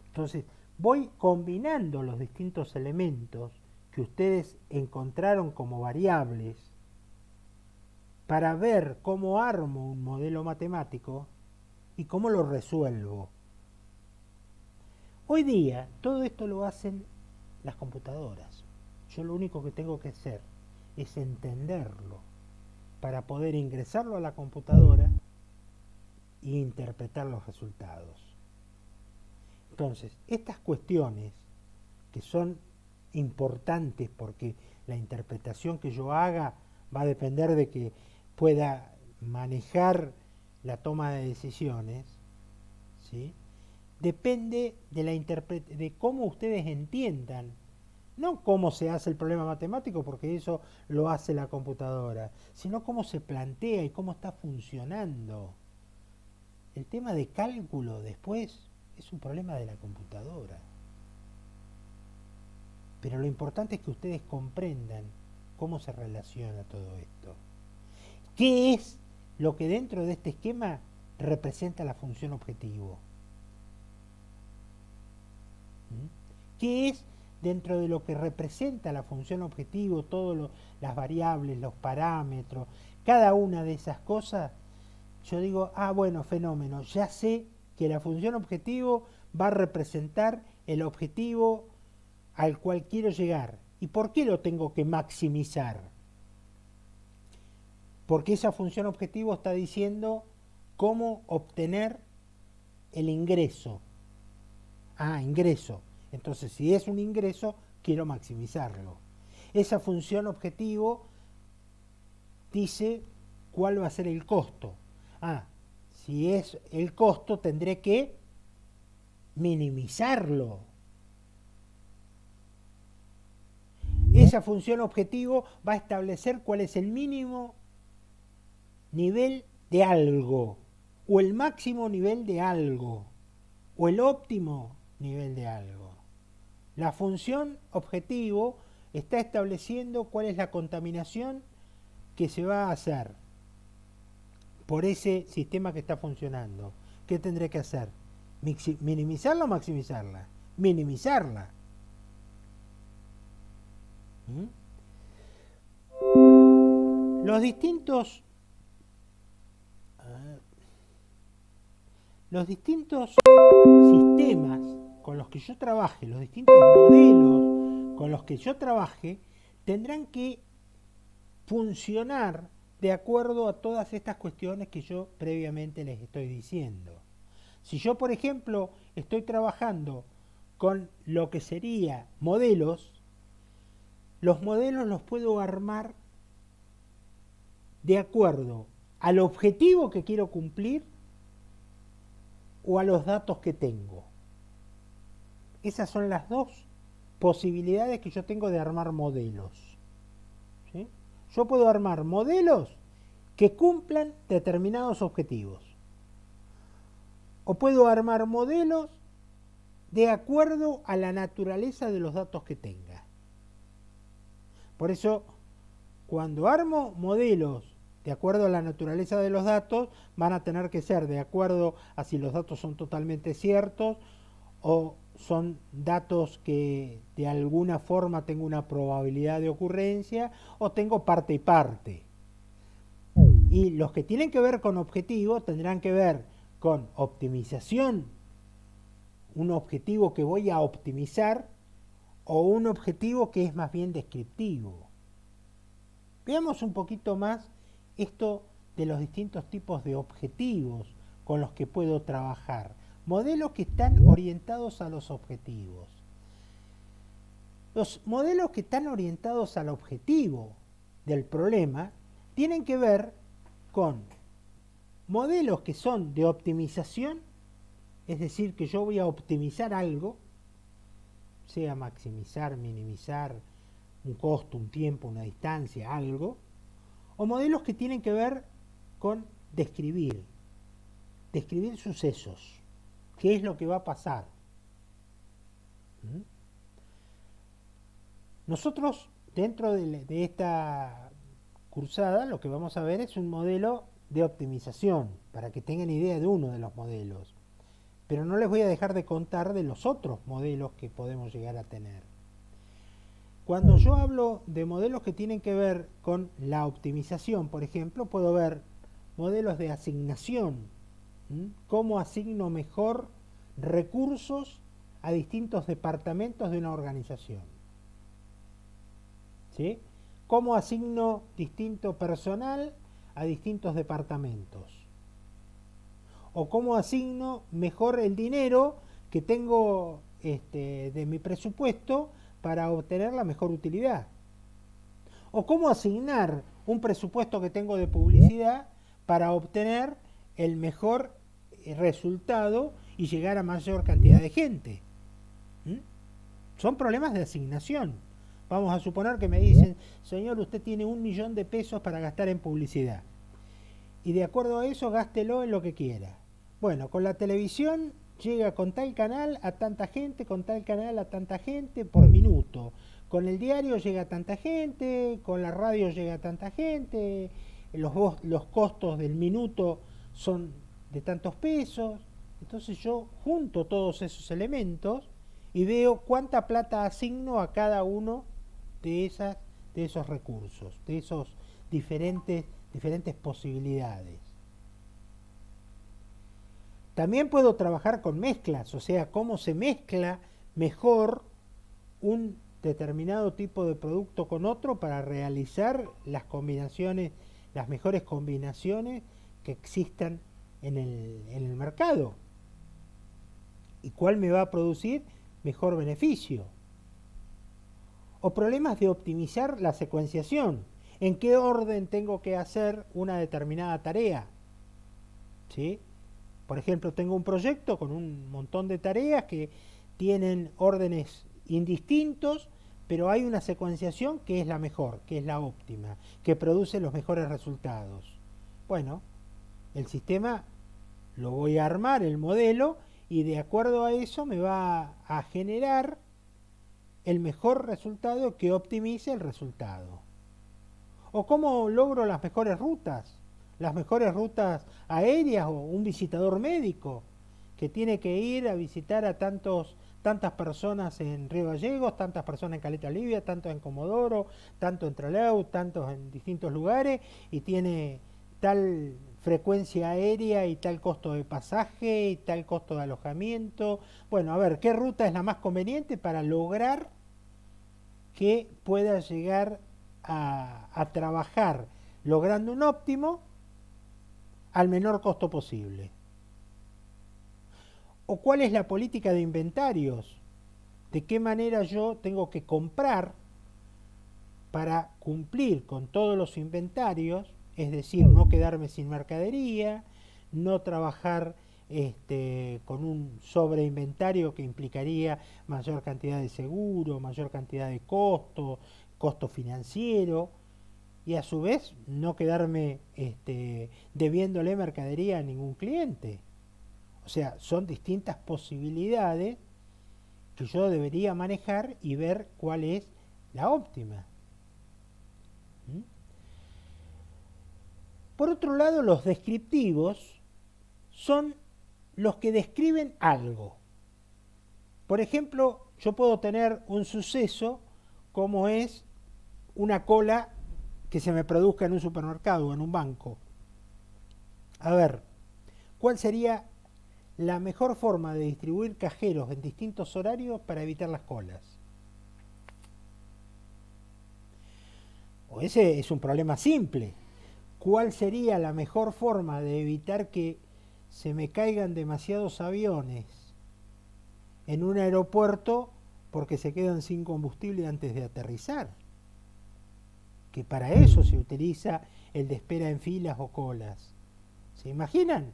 S1: Entonces, voy combinando los distintos elementos que ustedes encontraron como variables para ver cómo armo un modelo matemático y cómo lo resuelvo. Hoy día todo esto lo hacen las computadoras. Yo lo único que tengo que hacer es entenderlo para poder ingresarlo a la computadora e interpretar los resultados. Entonces, estas cuestiones que son importantes porque la interpretación que yo haga va a depender de que pueda manejar la toma de decisiones, ¿sí? Depende de de cómo ustedes entiendan, no cómo se hace el problema matemático, porque eso lo hace la computadora, sino cómo se plantea y cómo está funcionando. El tema de cálculo después es un problema de la computadora. Pero lo importante es que ustedes comprendan cómo se relaciona todo esto. ¿Qué es lo que dentro de este esquema representa la función objetivo? ¿Qué es dentro de lo que representa la función objetivo, todas las variables, los parámetros, cada una de esas cosas? Yo digo, bueno, fenómeno, ya sé que la función objetivo va a representar el objetivo al cual quiero llegar. ¿Y por qué lo tengo que maximizar? Porque esa función objetivo está diciendo cómo obtener el ingreso. Ingreso. Entonces, si es un ingreso, quiero maximizarlo. Esa función objetivo dice cuál va a ser el costo. Si es el costo, tendré que minimizarlo. Esa función objetivo va a establecer cuál es el mínimo nivel de algo, o el máximo nivel de algo, o el óptimo nivel de algo. La función objetivo está estableciendo cuál es la contaminación que se va a hacer por ese sistema que está funcionando. ¿Qué tendré que hacer? ¿Minimizarla o maximizarla? Minimizarla. Los distintos sistemas con los que yo trabaje, los distintos modelos con los que yo trabaje, tendrán que funcionar de acuerdo a todas estas cuestiones que yo previamente les estoy diciendo. Si yo, por ejemplo, estoy trabajando con lo que sería modelos, los modelos los puedo armar de acuerdo al objetivo que quiero cumplir o a los datos que tengo. Esas son las dos posibilidades que yo tengo de armar modelos. ¿Sí? Yo puedo armar modelos que cumplan determinados objetivos. O puedo armar modelos de acuerdo a la naturaleza de los datos que tenga. Por eso, cuando armo modelos de acuerdo a la naturaleza de los datos, van a tener que ser de acuerdo a si los datos son totalmente ciertos o son datos que de alguna forma tengo una probabilidad de ocurrencia o tengo parte y parte. Y los que tienen que ver con objetivos tendrán que ver con optimización, un objetivo que voy a optimizar, o un objetivo que es más bien descriptivo. Veamos un poquito más esto de los distintos tipos de objetivos con los que puedo trabajar. Modelos que están orientados a los objetivos. Los modelos que están orientados al objetivo del problema tienen que ver con modelos que son de optimización, es decir, que yo voy a optimizar algo, sea maximizar, minimizar un costo, un tiempo, una distancia, algo, o modelos que tienen que ver con describir sucesos, qué es lo que va a pasar. Nosotros, dentro de esta cursada, lo que vamos a ver es un modelo de optimización, para que tengan idea de uno de los modelos. Pero no les voy a dejar de contar de los otros modelos que podemos llegar a tener. Cuando yo hablo de modelos que tienen que ver con la optimización, por ejemplo, puedo ver modelos de asignación. ¿Cómo asigno mejor recursos a distintos departamentos de una organización? ¿Sí? ¿Cómo asigno distinto personal a distintos departamentos? O cómo asigno mejor el dinero que tengo de mi presupuesto para obtener la mejor utilidad. O cómo asignar un presupuesto que tengo de publicidad para obtener el mejor resultado y llegar a mayor cantidad de gente. Son problemas de asignación. Vamos a suponer que me dicen, señor, usted tiene 1 millón de pesos para gastar en publicidad. Y de acuerdo a eso, gástelo en lo que quiera. Bueno, con la televisión llega con tal canal a tanta gente, con tal canal a tanta gente por minuto. Con el diario llega a tanta gente, con la radio llega a tanta gente, los costos del minuto son de tantos pesos. Entonces yo junto todos esos elementos y veo cuánta plata asigno a cada uno de esos recursos, de esos diferentes posibilidades. También puedo trabajar con mezclas, o sea, cómo se mezcla mejor un determinado tipo de producto con otro para realizar las combinaciones, las mejores combinaciones que existan en el mercado. ¿Y cuál me va a producir mejor beneficio? O problemas de optimizar la secuenciación. ¿En qué orden tengo que hacer una determinada tarea? ¿Sí? Por ejemplo, tengo un proyecto con un montón de tareas que tienen órdenes indistintos, pero hay una secuenciación que es la mejor, que es la óptima, que produce los mejores resultados. Bueno, el sistema lo voy a armar, el modelo, y de acuerdo a eso me va a generar el mejor resultado que optimice el resultado. O cómo logro las mejores rutas aéreas, o un visitador médico que tiene que ir a visitar a tantas personas en Río Gallegos, tantas personas en Caleta Olivia, tantos en Comodoro, tanto en Trelew, tantos en distintos lugares, y tiene tal frecuencia aérea y tal costo de pasaje y tal costo de alojamiento. Bueno, a ver, ¿qué ruta es la más conveniente para lograr que pueda llegar a trabajar logrando un óptimo al menor costo posible? ¿O cuál es la política de inventarios? ¿De qué manera yo tengo que comprar para cumplir con todos los inventarios? Es decir, no quedarme sin mercadería, no trabajar con un sobreinventario que implicaría mayor cantidad de seguro, mayor cantidad de costo financiero, y a su vez no quedarme debiéndole mercadería a ningún cliente. O sea, son distintas posibilidades que yo debería manejar y ver cuál es la óptima. Por otro lado, los descriptivos son los que describen algo. Por ejemplo, yo puedo tener un suceso como es una cola que se me produzca en un supermercado o en un banco. A ver, ¿cuál sería la mejor forma de distribuir cajeros en distintos horarios para evitar las colas? O ese es un problema simple. ¿Cuál sería la mejor forma de evitar que se me caigan demasiados aviones en un aeropuerto porque se quedan sin combustible antes de aterrizar? Que para eso se utiliza el de espera en filas o colas. ¿Se imaginan?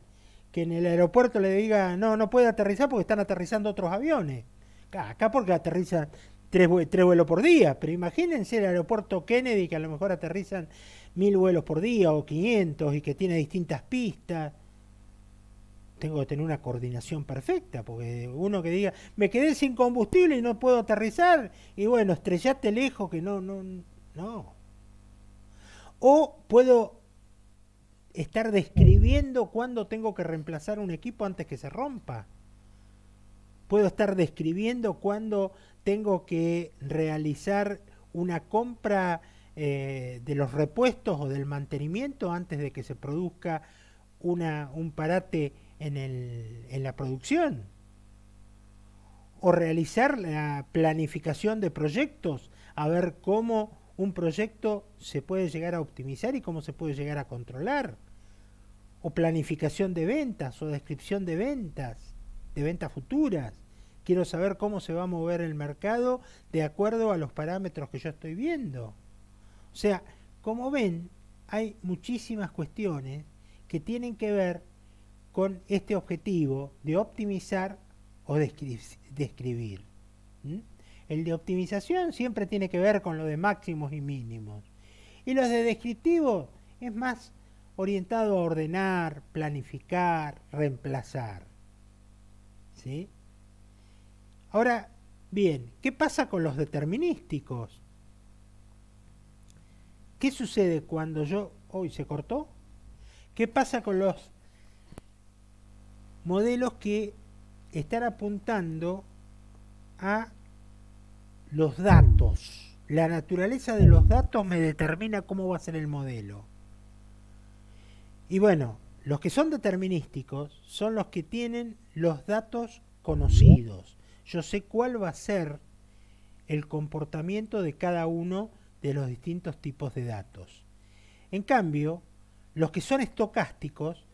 S1: Que en el aeropuerto le diga, no, no puede aterrizar porque están aterrizando otros aviones. Acá porque aterrizan tres vuelos por día, pero imagínense el aeropuerto Kennedy, que a lo mejor aterrizan 1000 vuelos por día o 500 y que tiene distintas pistas. Tengo que tener una coordinación perfecta, porque uno que diga, me quedé sin combustible y no puedo aterrizar, y bueno, estrellate lejos que no. O puedo estar describiendo cuándo tengo que reemplazar un equipo antes que se rompa. Puedo estar describiendo cuándo tengo que realizar una compra de los repuestos o del mantenimiento antes de que se produzca un parate en la producción. O realizar la planificación de proyectos, a ver cómo un proyecto se puede llegar a optimizar y cómo se puede llegar a controlar. O planificación de ventas o descripción de ventas futuras. Quiero saber cómo se va a mover el mercado de acuerdo a los parámetros que yo estoy viendo. O sea, como ven, hay muchísimas cuestiones que tienen que ver con este objetivo de optimizar o describir. El de optimización siempre tiene que ver con lo de máximos y mínimos. Y los de descriptivo es más orientado a ordenar, planificar, reemplazar. ¿Sí? Ahora, bien, ¿qué pasa con los determinísticos? ¿Qué sucede cuando yo... ¿Hoy se cortó? ¿Qué pasa con los modelos que están apuntando a los datos? La naturaleza de los datos me determina cómo va a ser el modelo. Y bueno, los que son determinísticos son los que tienen los datos conocidos. Yo sé cuál va a ser el comportamiento de cada uno de los distintos tipos de datos. En cambio, los que son estocásticos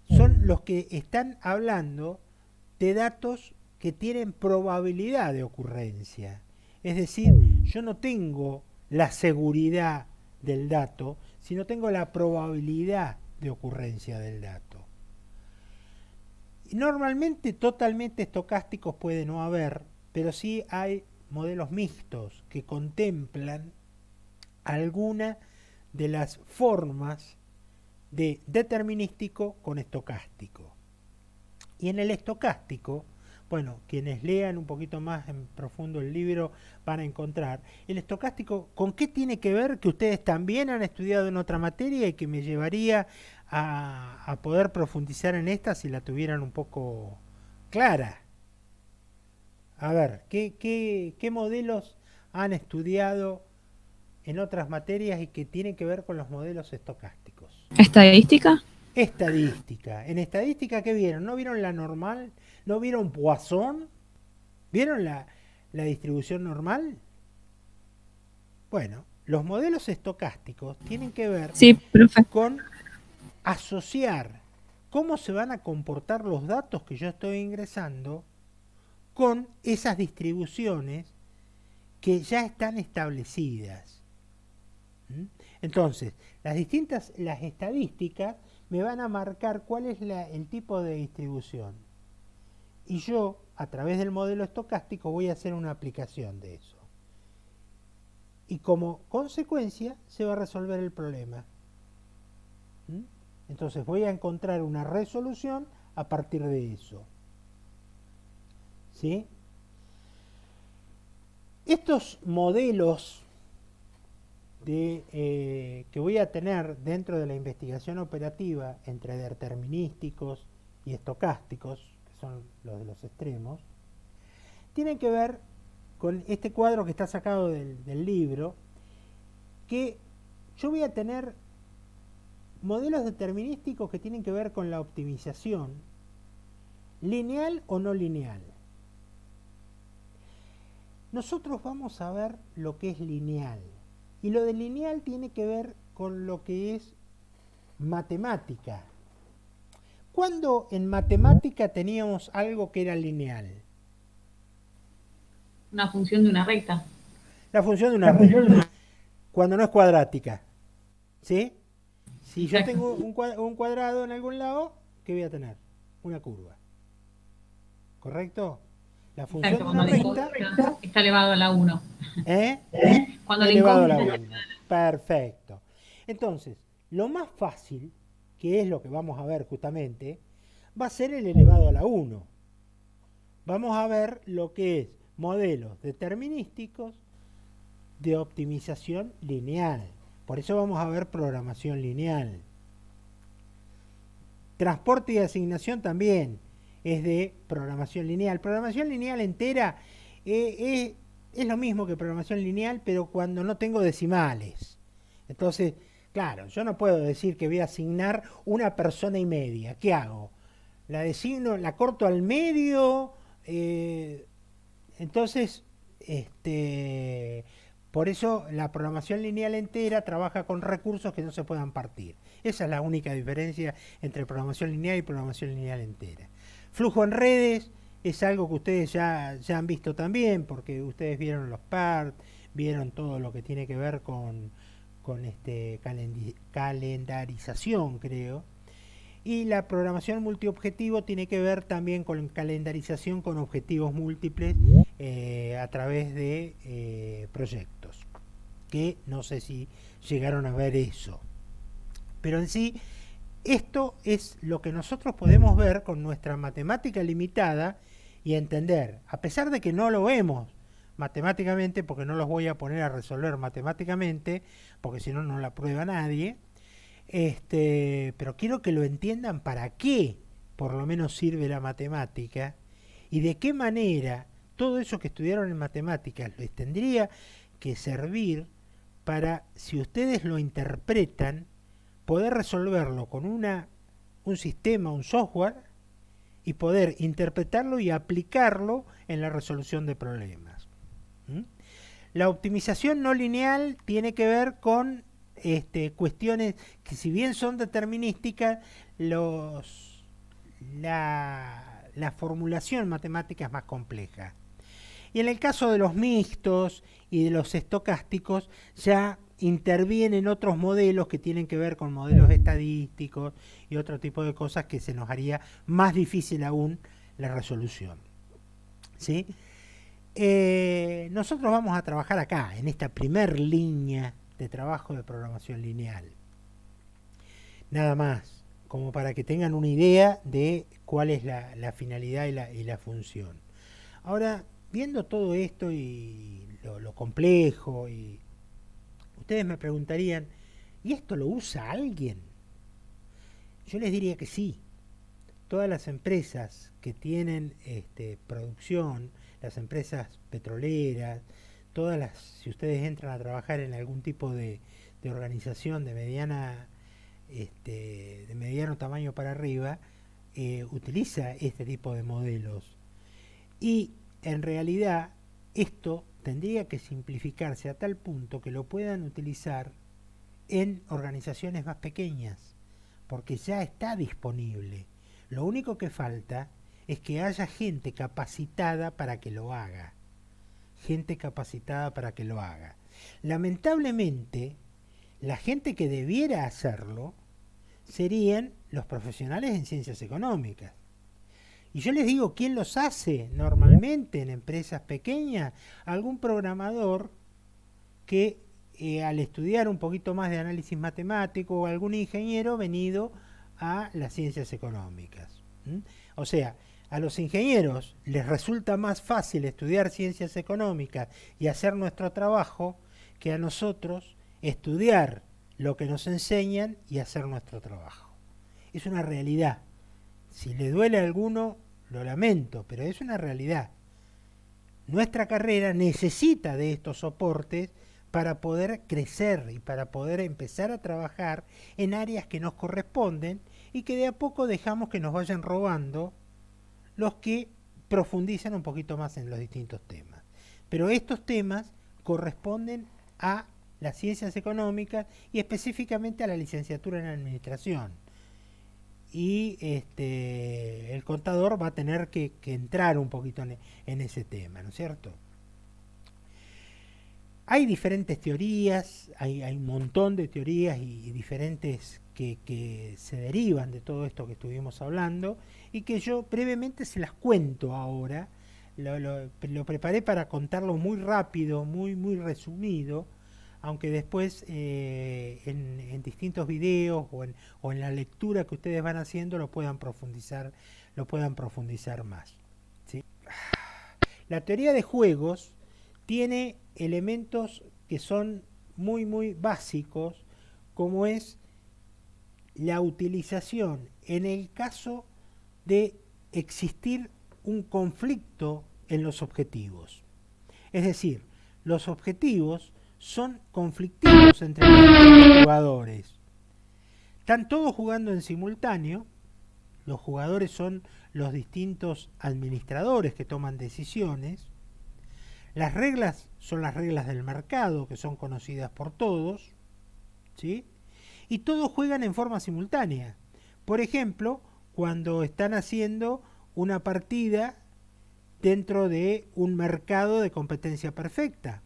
S1: son los que están hablando de datos que tienen probabilidad de ocurrencia. Es decir, yo no tengo la seguridad del dato, sino tengo la probabilidad de ocurrencia del dato. Y normalmente totalmente estocásticos puede no haber, pero sí hay modelos mixtos que contemplan alguna de las formas de determinístico con estocástico. Y en el estocástico, bueno, quienes lean un poquito más en profundo el libro van a encontrar el estocástico. ¿Con qué tiene que ver? Que ustedes también han estudiado en otra materia y que me llevaría a poder profundizar en esta si la tuvieran un poco clara. A ver, ¿qué modelos han estudiado en otras materias y que tienen que ver con los modelos estocásticos?
S4: ¿Estadística?
S1: Estadística. En estadística, ¿qué vieron? ¿No vieron la normal? ¿No vieron Poisson? ¿Vieron la distribución normal? Bueno, los modelos estocásticos tienen que ver
S4: Sí, profe.
S1: con asociar cómo se van a comportar los datos que yo estoy ingresando con esas distribuciones que ya están establecidas. Entonces, las estadísticas me van a marcar cuál es el tipo de distribución. Y yo, a través del modelo estocástico, voy a hacer una aplicación de eso. Y como consecuencia, se va a resolver el problema. Entonces voy a encontrar una resolución a partir de eso. ¿Sí? Estos modelos que voy a tener dentro de la investigación operativa entre determinísticos y estocásticos, que son los de los extremos, tienen que ver con este cuadro que está sacado del libro, que yo voy a tener modelos determinísticos que tienen que ver con la optimización, lineal o no lineal. Nosotros vamos a ver lo que es lineal, y lo de lineal tiene que ver con lo que es matemática. ¿Cuándo en matemática teníamos algo que era lineal?
S2: Una función de una recta.
S1: La función de una recta, cuando no es cuadrática. ¿Sí? Si yo
S2: Exacto.
S1: tengo un cuadrado en algún lado, ¿qué voy a tener? Una curva. ¿Correcto? La función
S2: Exacto,
S1: de una
S2: cuando
S1: recta,
S2: está elevado a la 1.
S1: ¿eh?
S2: Cuando la
S1: elevado a la
S2: incógnita
S1: 1. Perfecto. Entonces, lo más fácil, que es lo que vamos a ver justamente, va a ser el elevado a la 1. Vamos a ver lo que es modelos determinísticos de optimización lineal. Por eso vamos a ver programación lineal. Transporte y asignación también es de programación lineal. Programación lineal entera es lo mismo que programación lineal, pero cuando no tengo decimales. Entonces, claro, yo no puedo decir que voy a asignar una persona y media. ¿Qué hago? La designo, la corto al medio. Entonces, por eso la programación lineal entera trabaja con recursos que no se puedan partir. Esa es la única diferencia entre programación lineal y programación lineal entera. Flujo en redes es algo que ustedes ya han visto también, porque ustedes vieron los PERT, vieron todo lo que tiene que ver con calendarización, creo. Y la programación multiobjetivo tiene que ver también con calendarización con objetivos múltiples a través de proyectos, que no sé si llegaron a ver eso. Pero en sí, esto es lo que nosotros podemos ver con nuestra matemática limitada y entender, a pesar de que no lo vemos matemáticamente, porque no los voy a poner a resolver matemáticamente, porque si no, no la prueba nadie. Pero quiero que lo entiendan para qué por lo menos sirve la matemática y de qué manera todo eso que estudiaron en matemáticas les tendría que servir para, si ustedes lo interpretan, poder resolverlo con un sistema, un software, y poder interpretarlo y aplicarlo en la resolución de problemas. ¿Mm? La optimización no lineal tiene que ver con cuestiones que, si bien son determinísticas, la formulación matemática es más compleja. Y en el caso de los mixtos y de los estocásticos, ya intervienen otros modelos que tienen que ver con modelos estadísticos y otro tipo de cosas que se nos haría más difícil aún la resolución. ¿Sí? Nosotros vamos a trabajar acá, en esta primer línea de trabajo de programación lineal. Nada más, como para que tengan una idea de cuál es la finalidad y la función. Ahora, viendo todo esto y lo complejo, y ustedes me preguntarían, ¿y esto lo usa alguien? Yo les diría que sí. Todas las empresas que tienen producción, las empresas petroleras, si ustedes entran a trabajar en algún tipo de organización de mediano tamaño para arriba, utiliza este tipo de modelos. Y en realidad esto tendría que simplificarse a tal punto que lo puedan utilizar en organizaciones más pequeñas, porque ya está disponible. Lo único que falta es que haya gente capacitada para que lo haga. Gente capacitada para que lo haga. Lamentablemente, la gente que debiera hacerlo serían los profesionales en ciencias económicas. Y yo les digo, ¿quién los hace normalmente en empresas pequeñas? Algún programador que al estudiar un poquito más de análisis matemático, o algún ingeniero venido a las ciencias económicas. O sea, a los ingenieros les resulta más fácil estudiar ciencias económicas y hacer nuestro trabajo que a nosotros estudiar lo que nos enseñan y hacer nuestro trabajo. Es una realidad. Si le duele a alguno, lo lamento, pero es una realidad. Nuestra carrera necesita de estos soportes para poder crecer y para poder empezar a trabajar en áreas que nos corresponden y que de a poco dejamos que nos vayan robando los que profundizan un poquito más en los distintos temas. Pero estos temas corresponden a las ciencias económicas y específicamente a la licenciatura en administración. Y el contador va a tener que entrar un poquito en ese tema, ¿no es cierto? Hay diferentes teorías, hay un montón de teorías y diferentes que se derivan de todo esto que estuvimos hablando y que yo brevemente se las cuento ahora. Lo preparé para contarlo muy rápido, muy resumido, aunque después en distintos videos o en la lectura que ustedes van haciendo lo puedan profundizar más, ¿sí? La teoría de juegos tiene elementos que son muy básicos, como es la utilización en el caso de existir un conflicto en los objetivos. Es decir, los objetivos son conflictivos entre los jugadores. Están todos jugando en simultáneo, los jugadores son los distintos administradores que toman decisiones, las reglas son las reglas del mercado, que son conocidas por todos, ¿sí? Y todos juegan en forma simultánea. Por ejemplo, cuando están haciendo una partida dentro de un mercado de competencia perfecta,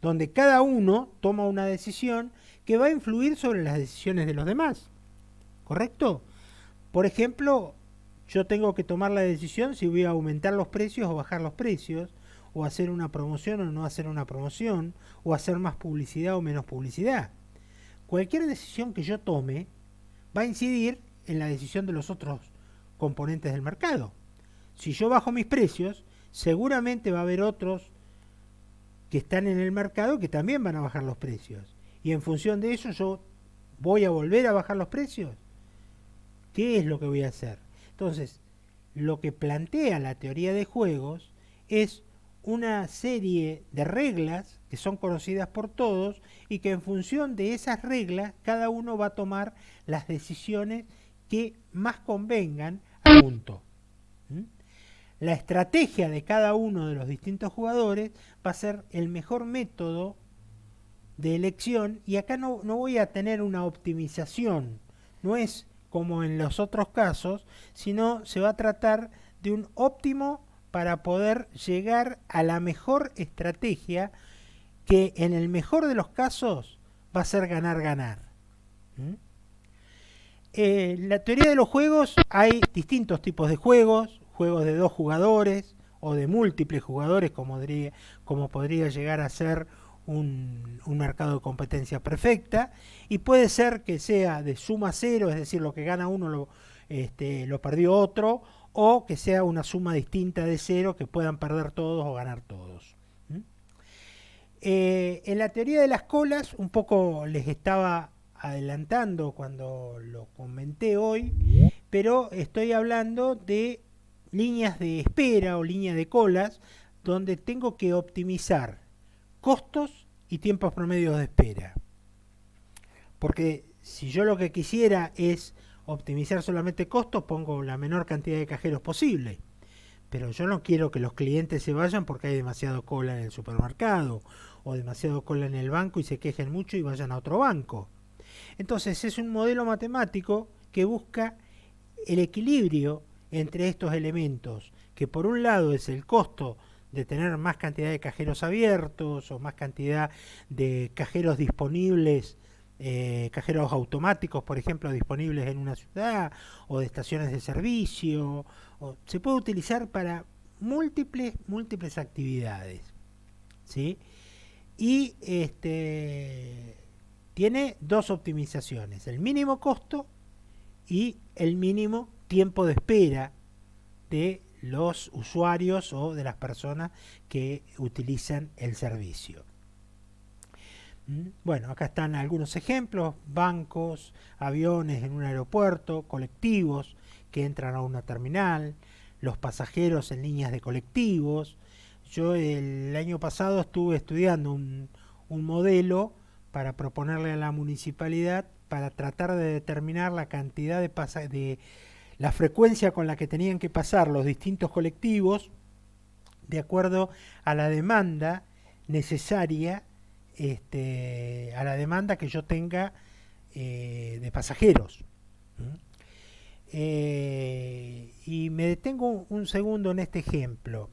S1: donde cada uno toma una decisión que va a influir sobre las decisiones de los demás. ¿Correcto? Por ejemplo, yo tengo que tomar la decisión si voy a aumentar los precios o bajar los precios, o hacer una promoción o no hacer una promoción, o hacer más publicidad o menos publicidad. Cualquier decisión que yo tome va a incidir en la decisión de los otros componentes del mercado. Si yo bajo mis precios, seguramente va a haber otros que están en el mercado que también van a bajar los precios. Y en función de eso yo voy a volver a bajar los precios. ¿Qué es lo que voy a hacer? Entonces, lo que plantea la teoría de juegos es una serie de reglas que son conocidas por todos y que en función de esas reglas cada uno va a tomar las decisiones que más convengan al punto. La estrategia de cada uno de los distintos jugadores va a ser el mejor método de elección, y acá no voy a tener una optimización, no es como en los otros casos, sino se va a tratar de un óptimo para poder llegar a la mejor estrategia, que en el mejor de los casos va a ser ganar-ganar. La teoría de los juegos, hay distintos tipos de juegos, juegos de 2 jugadores o de múltiples jugadores, como podría llegar a ser un mercado de competencia perfecta, y puede ser que sea de suma cero, es decir, lo que gana uno lo perdió otro, o que sea una suma distinta de cero, que puedan perder todos o ganar todos. En la teoría de las colas, un poco les estaba adelantando cuando lo comenté hoy, pero estoy hablando de líneas de espera o líneas de colas, donde tengo que optimizar costos y tiempos promedios de espera. Porque si yo lo que quisiera es optimizar solamente costos, pongo la menor cantidad de cajeros posible. Pero yo no quiero que los clientes se vayan porque hay demasiado cola en el supermercado o demasiado cola en el banco y se quejen mucho y vayan a otro banco. Entonces es un modelo matemático que busca el equilibrio entre estos elementos, que por un lado es el costo de tener más cantidad de cajeros abiertos o más cantidad de cajeros disponibles, cajeros automáticos, por ejemplo, disponibles en una ciudad, o de estaciones de servicio, o se puede utilizar para múltiples actividades, ¿sí? Y tiene 2 optimizaciones: el mínimo costo y el mínimo tiempo de espera de los usuarios o de las personas que utilizan el servicio. Bueno, acá están algunos ejemplos: bancos, aviones en un aeropuerto, colectivos que entran a una terminal, los pasajeros en líneas de colectivos. Yo el año pasado estuve estudiando un modelo para proponerle a la municipalidad para tratar de determinar la cantidad de la frecuencia con la que tenían que pasar los distintos colectivos de acuerdo a la demanda necesaria, a la demanda que yo tenga de pasajeros. Y me detengo un segundo en este ejemplo.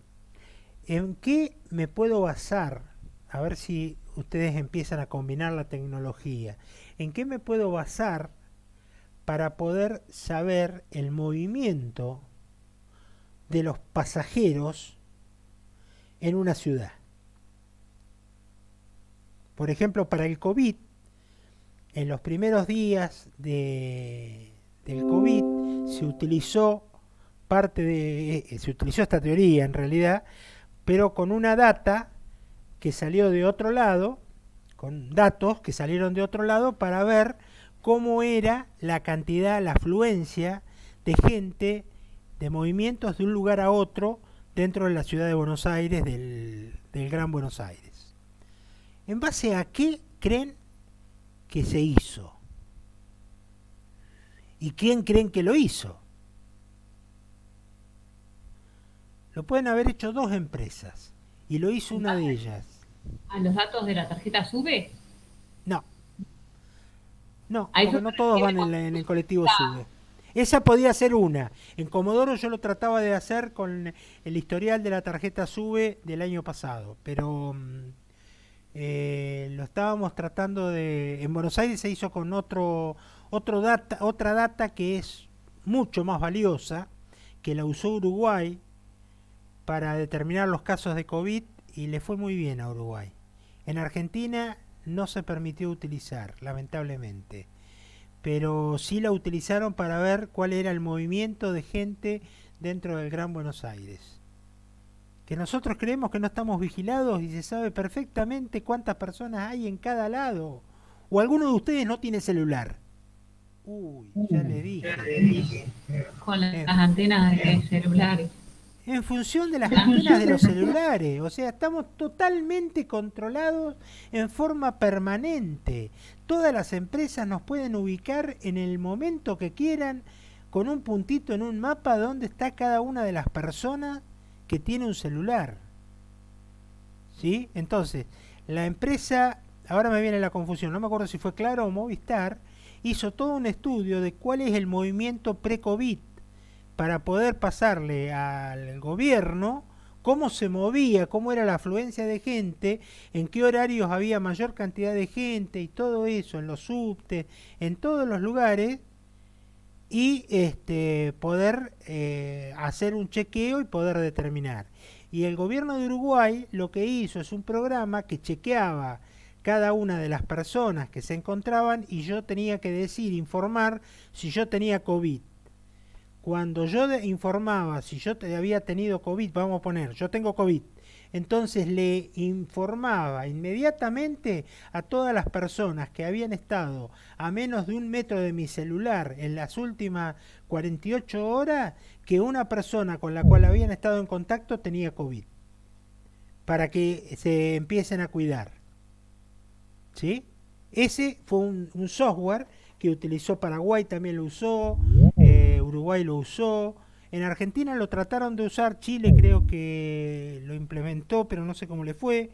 S1: ¿En qué me puedo basar? A ver si ustedes empiezan a combinar la tecnología. ¿En qué me puedo basar para poder saber el movimiento de los pasajeros en una ciudad? Por ejemplo, para el COVID, en los primeros días del COVID se utilizó se utilizó esta teoría en realidad, pero con una data que salió de otro lado, con datos que salieron de otro lado para ver cómo era la cantidad, la afluencia de gente, de movimientos de un lugar a otro dentro de la ciudad de Buenos Aires, del Gran Buenos Aires. ¿En base a qué creen que se hizo? ¿Y quién creen que lo hizo? Lo pueden haber hecho dos empresas y lo hizo una de ellas.
S2: ¿A los datos de la tarjeta SUBE?
S1: No, no,
S2: A eso
S1: porque no
S2: se
S1: todos
S2: refiere
S1: van en el colectivo SUBE. Esa podía ser una. En Comodoro yo lo trataba de hacer con el historial de la tarjeta SUBE del año pasado, pero lo estábamos tratando de... En Buenos Aires se hizo con otra data que es mucho más valiosa, que la usó Uruguay para determinar los casos de COVID y le fue muy bien a Uruguay. En Argentina no se permitió utilizar, lamentablemente, pero sí la utilizaron para ver cuál era el movimiento de gente dentro del Gran Buenos Aires. Que nosotros creemos que no estamos vigilados y se sabe perfectamente cuántas personas hay en cada lado. O alguno de ustedes no tiene celular. Uy, ya le dije.
S2: Con las antenas de celulares.
S1: En función de las antenas de los celulares, o sea, estamos totalmente controlados en forma permanente. Todas las empresas nos pueden ubicar en el momento que quieran con un puntito en un mapa donde está cada una de las personas que tiene un celular. ¿Sí? Entonces, la empresa, ahora me viene la confusión, no me acuerdo si fue Claro o Movistar, hizo todo un estudio de cuál es el movimiento pre-COVID para poder pasarle al gobierno cómo se movía, cómo era la afluencia de gente, en qué horarios había mayor cantidad de gente y todo eso, en los subtes, en todos los lugares, y poder hacer un chequeo y poder determinar. Y el gobierno de Uruguay lo que hizo es un programa que chequeaba cada una de las personas que se encontraban y yo tenía que informar si yo tenía COVID. Cuando yo informaba si yo había tenido COVID, vamos a poner, yo tengo COVID, entonces le informaba inmediatamente a todas las personas que habían estado a menos de 1 metro de mi celular en las últimas 48 horas que una persona con la cual habían estado en contacto tenía COVID, para que se empiecen a cuidar. ¿Sí? Ese fue un software que utilizó Paraguay, también lo usó, Uruguay lo usó, en Argentina lo trataron de usar, Chile creo que lo implementó, pero no sé cómo le fue,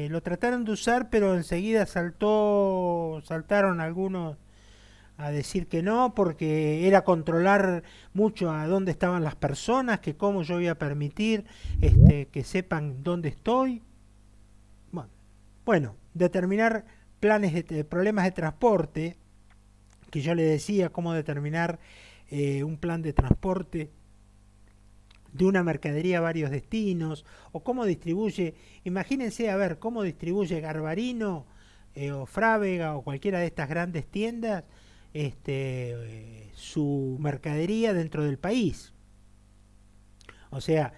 S1: lo trataron de usar, pero enseguida saltaron algunos a decir que no, porque era controlar mucho a dónde estaban las personas, que cómo yo iba a permitir que sepan dónde estoy. Bueno, determinar problemas de transporte, que yo le decía cómo determinar un plan de transporte de una mercadería a varios destinos, o cómo distribuye, imagínense, a ver, cómo distribuye Garbarino o Frávega o cualquiera de estas grandes tiendas su mercadería dentro del país. O sea,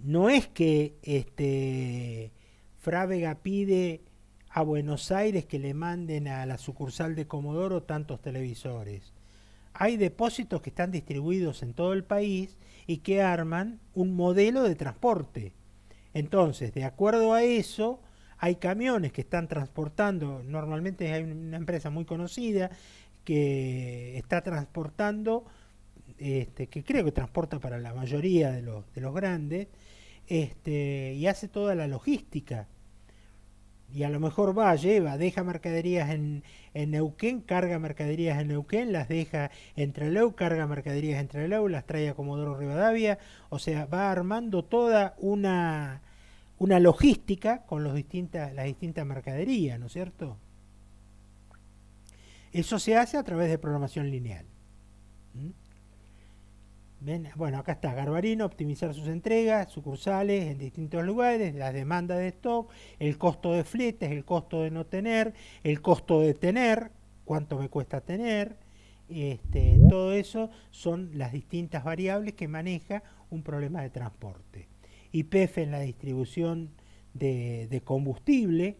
S1: no es que Frávega pide a Buenos Aires que le manden a la sucursal de Comodoro tantos televisores. Hay depósitos que están distribuidos en todo el país y que arman un modelo de transporte. Entonces, de acuerdo a eso, hay camiones que están transportando, normalmente hay una empresa muy conocida que está transportando, que creo que transporta para la mayoría de los grandes, y hace toda la logística. Y a lo mejor va, lleva, deja mercaderías en Neuquén, carga mercaderías en Neuquén, las deja en Trelew, carga mercaderías en Trelew, las trae a Comodoro Rivadavia, o sea, va armando toda una logística con las distintas mercaderías, ¿no es cierto? Eso se hace a través de programación lineal. ¿Mm? ¿Ven? Bueno, acá está Garbarino, optimizar sus entregas, sucursales en distintos lugares, las demandas de stock, el costo de fletes, el costo de no tener, el costo de tener, cuánto me cuesta tener, todo eso son las distintas variables que maneja un problema de transporte. YPF en la distribución de combustible.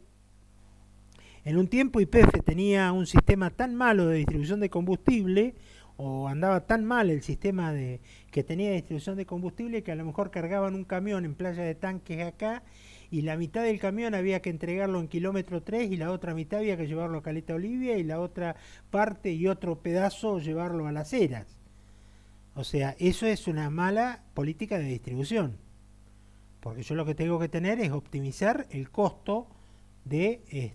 S1: En un tiempo YPF tenía un sistema tan malo de distribución de combustible, o andaba tan mal el sistema que tenía de distribución de combustible, que a lo mejor cargaban un camión en Playa de Tanques acá, y la mitad del camión había que entregarlo en kilómetro 3 y la otra mitad había que llevarlo a Caleta Olivia y la otra parte y otro pedazo llevarlo a Las Heras. O sea, eso es una mala política de distribución, porque yo lo que tengo que tener es optimizar el costo de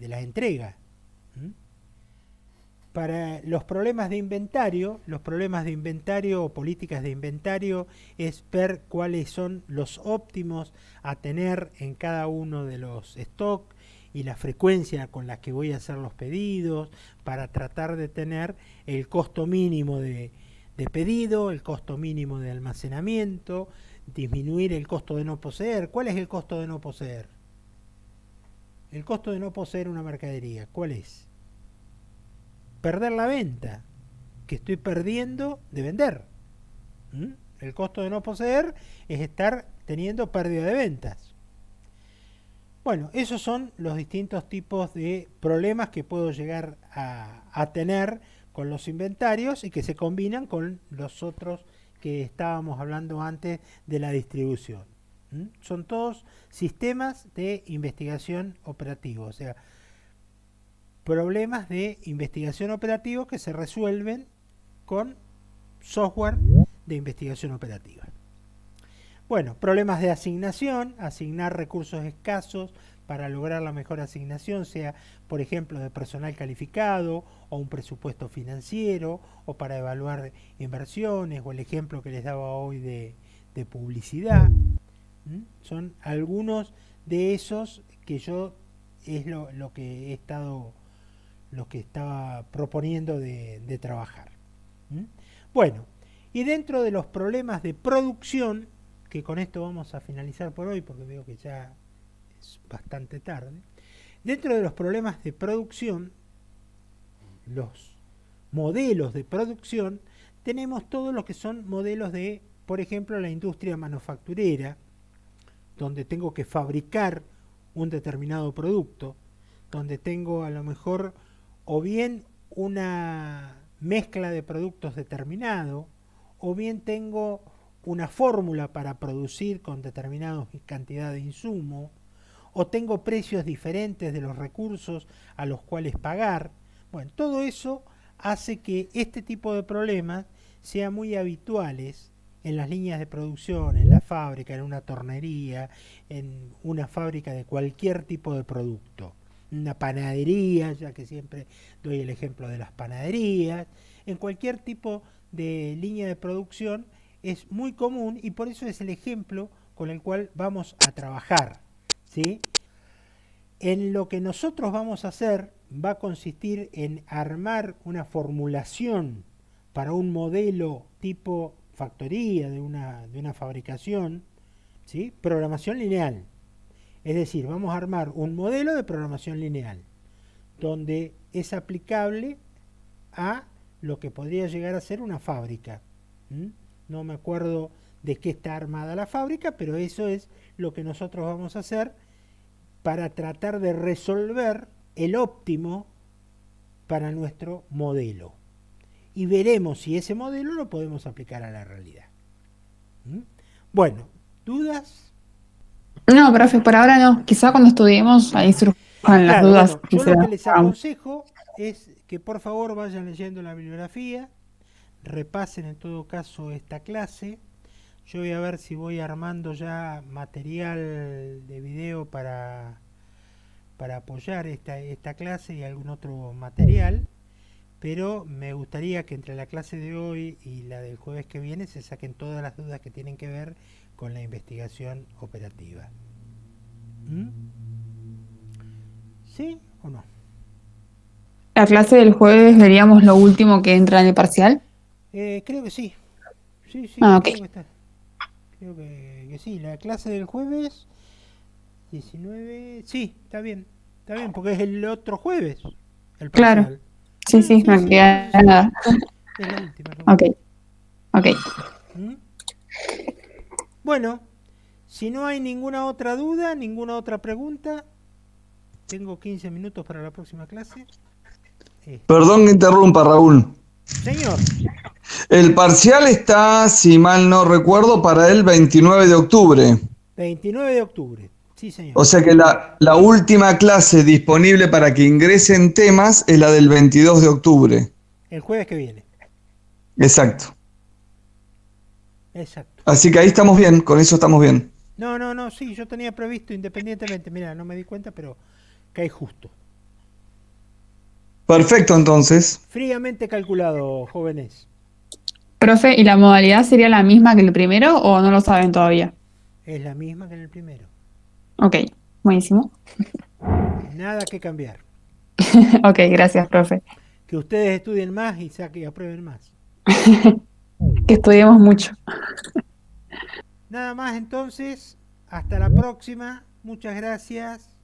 S1: la entrega. ¿Mm? Para los problemas de inventario o políticas de inventario es ver cuáles son los óptimos a tener en cada uno de los stock y la frecuencia con la que voy a hacer los pedidos para tratar de tener el costo mínimo de pedido, el costo mínimo de almacenamiento, disminuir el costo de no poseer. ¿Cuál es el costo de no poseer? El costo de no poseer una mercadería, ¿cuál es? Perder la venta, que estoy perdiendo de vender. ¿Mm? El costo de no poseer es estar teniendo pérdida de ventas. Bueno, esos son los distintos tipos de problemas que puedo llegar a tener con los inventarios y que se combinan con los otros que estábamos hablando antes de la distribución. ¿Mm? Son todos sistemas de investigación operativa, o sea, problemas de investigación operativa que se resuelven con software de investigación operativa. Bueno, problemas de asignación, asignar recursos escasos para lograr la mejor asignación, sea por ejemplo de personal calificado o un presupuesto financiero o para evaluar inversiones o el ejemplo que les daba hoy de publicidad. ¿Mm? Son algunos de esos que yo es lo que he estado lo que estaba proponiendo de trabajar. ¿Mm? Bueno, y dentro de los problemas de producción, que con esto vamos a finalizar por hoy porque veo que ya es bastante tarde, dentro de los problemas de producción, los modelos de producción, tenemos todo lo que son modelos de, por ejemplo, la industria manufacturera, donde tengo que fabricar un determinado producto, donde tengo a lo mejor o bien una mezcla de productos determinado, o bien tengo una fórmula para producir con determinada cantidad de insumo, o tengo precios diferentes de los recursos a los cuales pagar. Bueno, todo eso hace que este tipo de problemas sean muy habituales en las líneas de producción, en la fábrica, en una tornería, en una fábrica de cualquier tipo de producto. Una panadería, ya que siempre doy el ejemplo de las panaderías, en cualquier tipo de línea de producción es muy común y por eso es el ejemplo con el cual vamos a trabajar, ¿sí? En lo que nosotros vamos a hacer va a consistir en armar una formulación para un modelo tipo factoría de una fabricación, ¿sí? Programación lineal. Es decir, vamos a armar un modelo de programación lineal, donde es aplicable a lo que podría llegar a ser una fábrica. ¿Mm? No me acuerdo de qué está armada la fábrica, pero eso es lo que nosotros vamos a hacer para tratar de resolver el óptimo para nuestro modelo. Y veremos si ese modelo lo podemos aplicar a la realidad. ¿Mm? Bueno, ¿dudas?
S5: No, profe, por ahora no. Quizá cuando estudiemos ahí surjan las
S1: Claro,
S5: dudas.
S1: bueno,
S5: y
S1: yo
S5: se
S1: lo que
S5: las
S1: les
S5: hagamos.
S1: aconsejo es que por favor vayan leyendo la bibliografía, repasen en todo caso esta clase. Yo voy a ver si voy armando ya material de video para apoyar esta clase y algún otro material, pero me gustaría que entre la clase de hoy y la del jueves que viene se saquen todas las dudas que tienen que ver con la investigación operativa. ¿Mm? ¿Sí o no?
S5: La clase del jueves veríamos lo último que entra en el parcial.
S1: Creo que sí. Sí, sí,
S5: Ah, ok.
S1: creo que está. Creo que sí. La clase del jueves 19. Sí, está bien. Está bien, porque es el otro jueves el
S5: Claro.
S1: parcial.
S5: Sí, sí,
S1: Sí,
S5: no
S1: sí,
S5: queda
S1: entonces sí.
S5: nada.
S1: Es la última, es la
S5: Ok,
S1: última.
S5: ok.
S1: ¿Mm? Bueno, si no hay ninguna otra duda, ninguna otra pregunta, tengo 15 minutos para la próxima clase.
S6: Perdón que interrumpa, Raúl.
S1: Señor,
S6: El parcial está, si mal no recuerdo, para el 29 de octubre.
S1: 29 de octubre. Sí, señor.
S6: O sea que la última clase disponible para que ingresen temas es la del 22 de octubre.
S1: El jueves que viene.
S6: Exacto.
S1: Exacto.
S6: Así que ahí estamos bien, con eso estamos bien.
S1: No, no, no, sí, yo tenía previsto independientemente. Mira, no me di cuenta, pero cae justo.
S6: Perfecto, entonces.
S1: Fríamente calculado, jóvenes.
S5: Profe, ¿y la modalidad sería la misma que el primero o no lo saben todavía?
S1: Es la misma que en el primero.
S5: Ok, buenísimo.
S1: Nada que cambiar.
S5: Ok, gracias, profe.
S1: Que ustedes estudien más y saquen y aprueben más.
S5: Que estudiemos mucho.
S1: Nada más entonces. Hasta la próxima. Muchas gracias.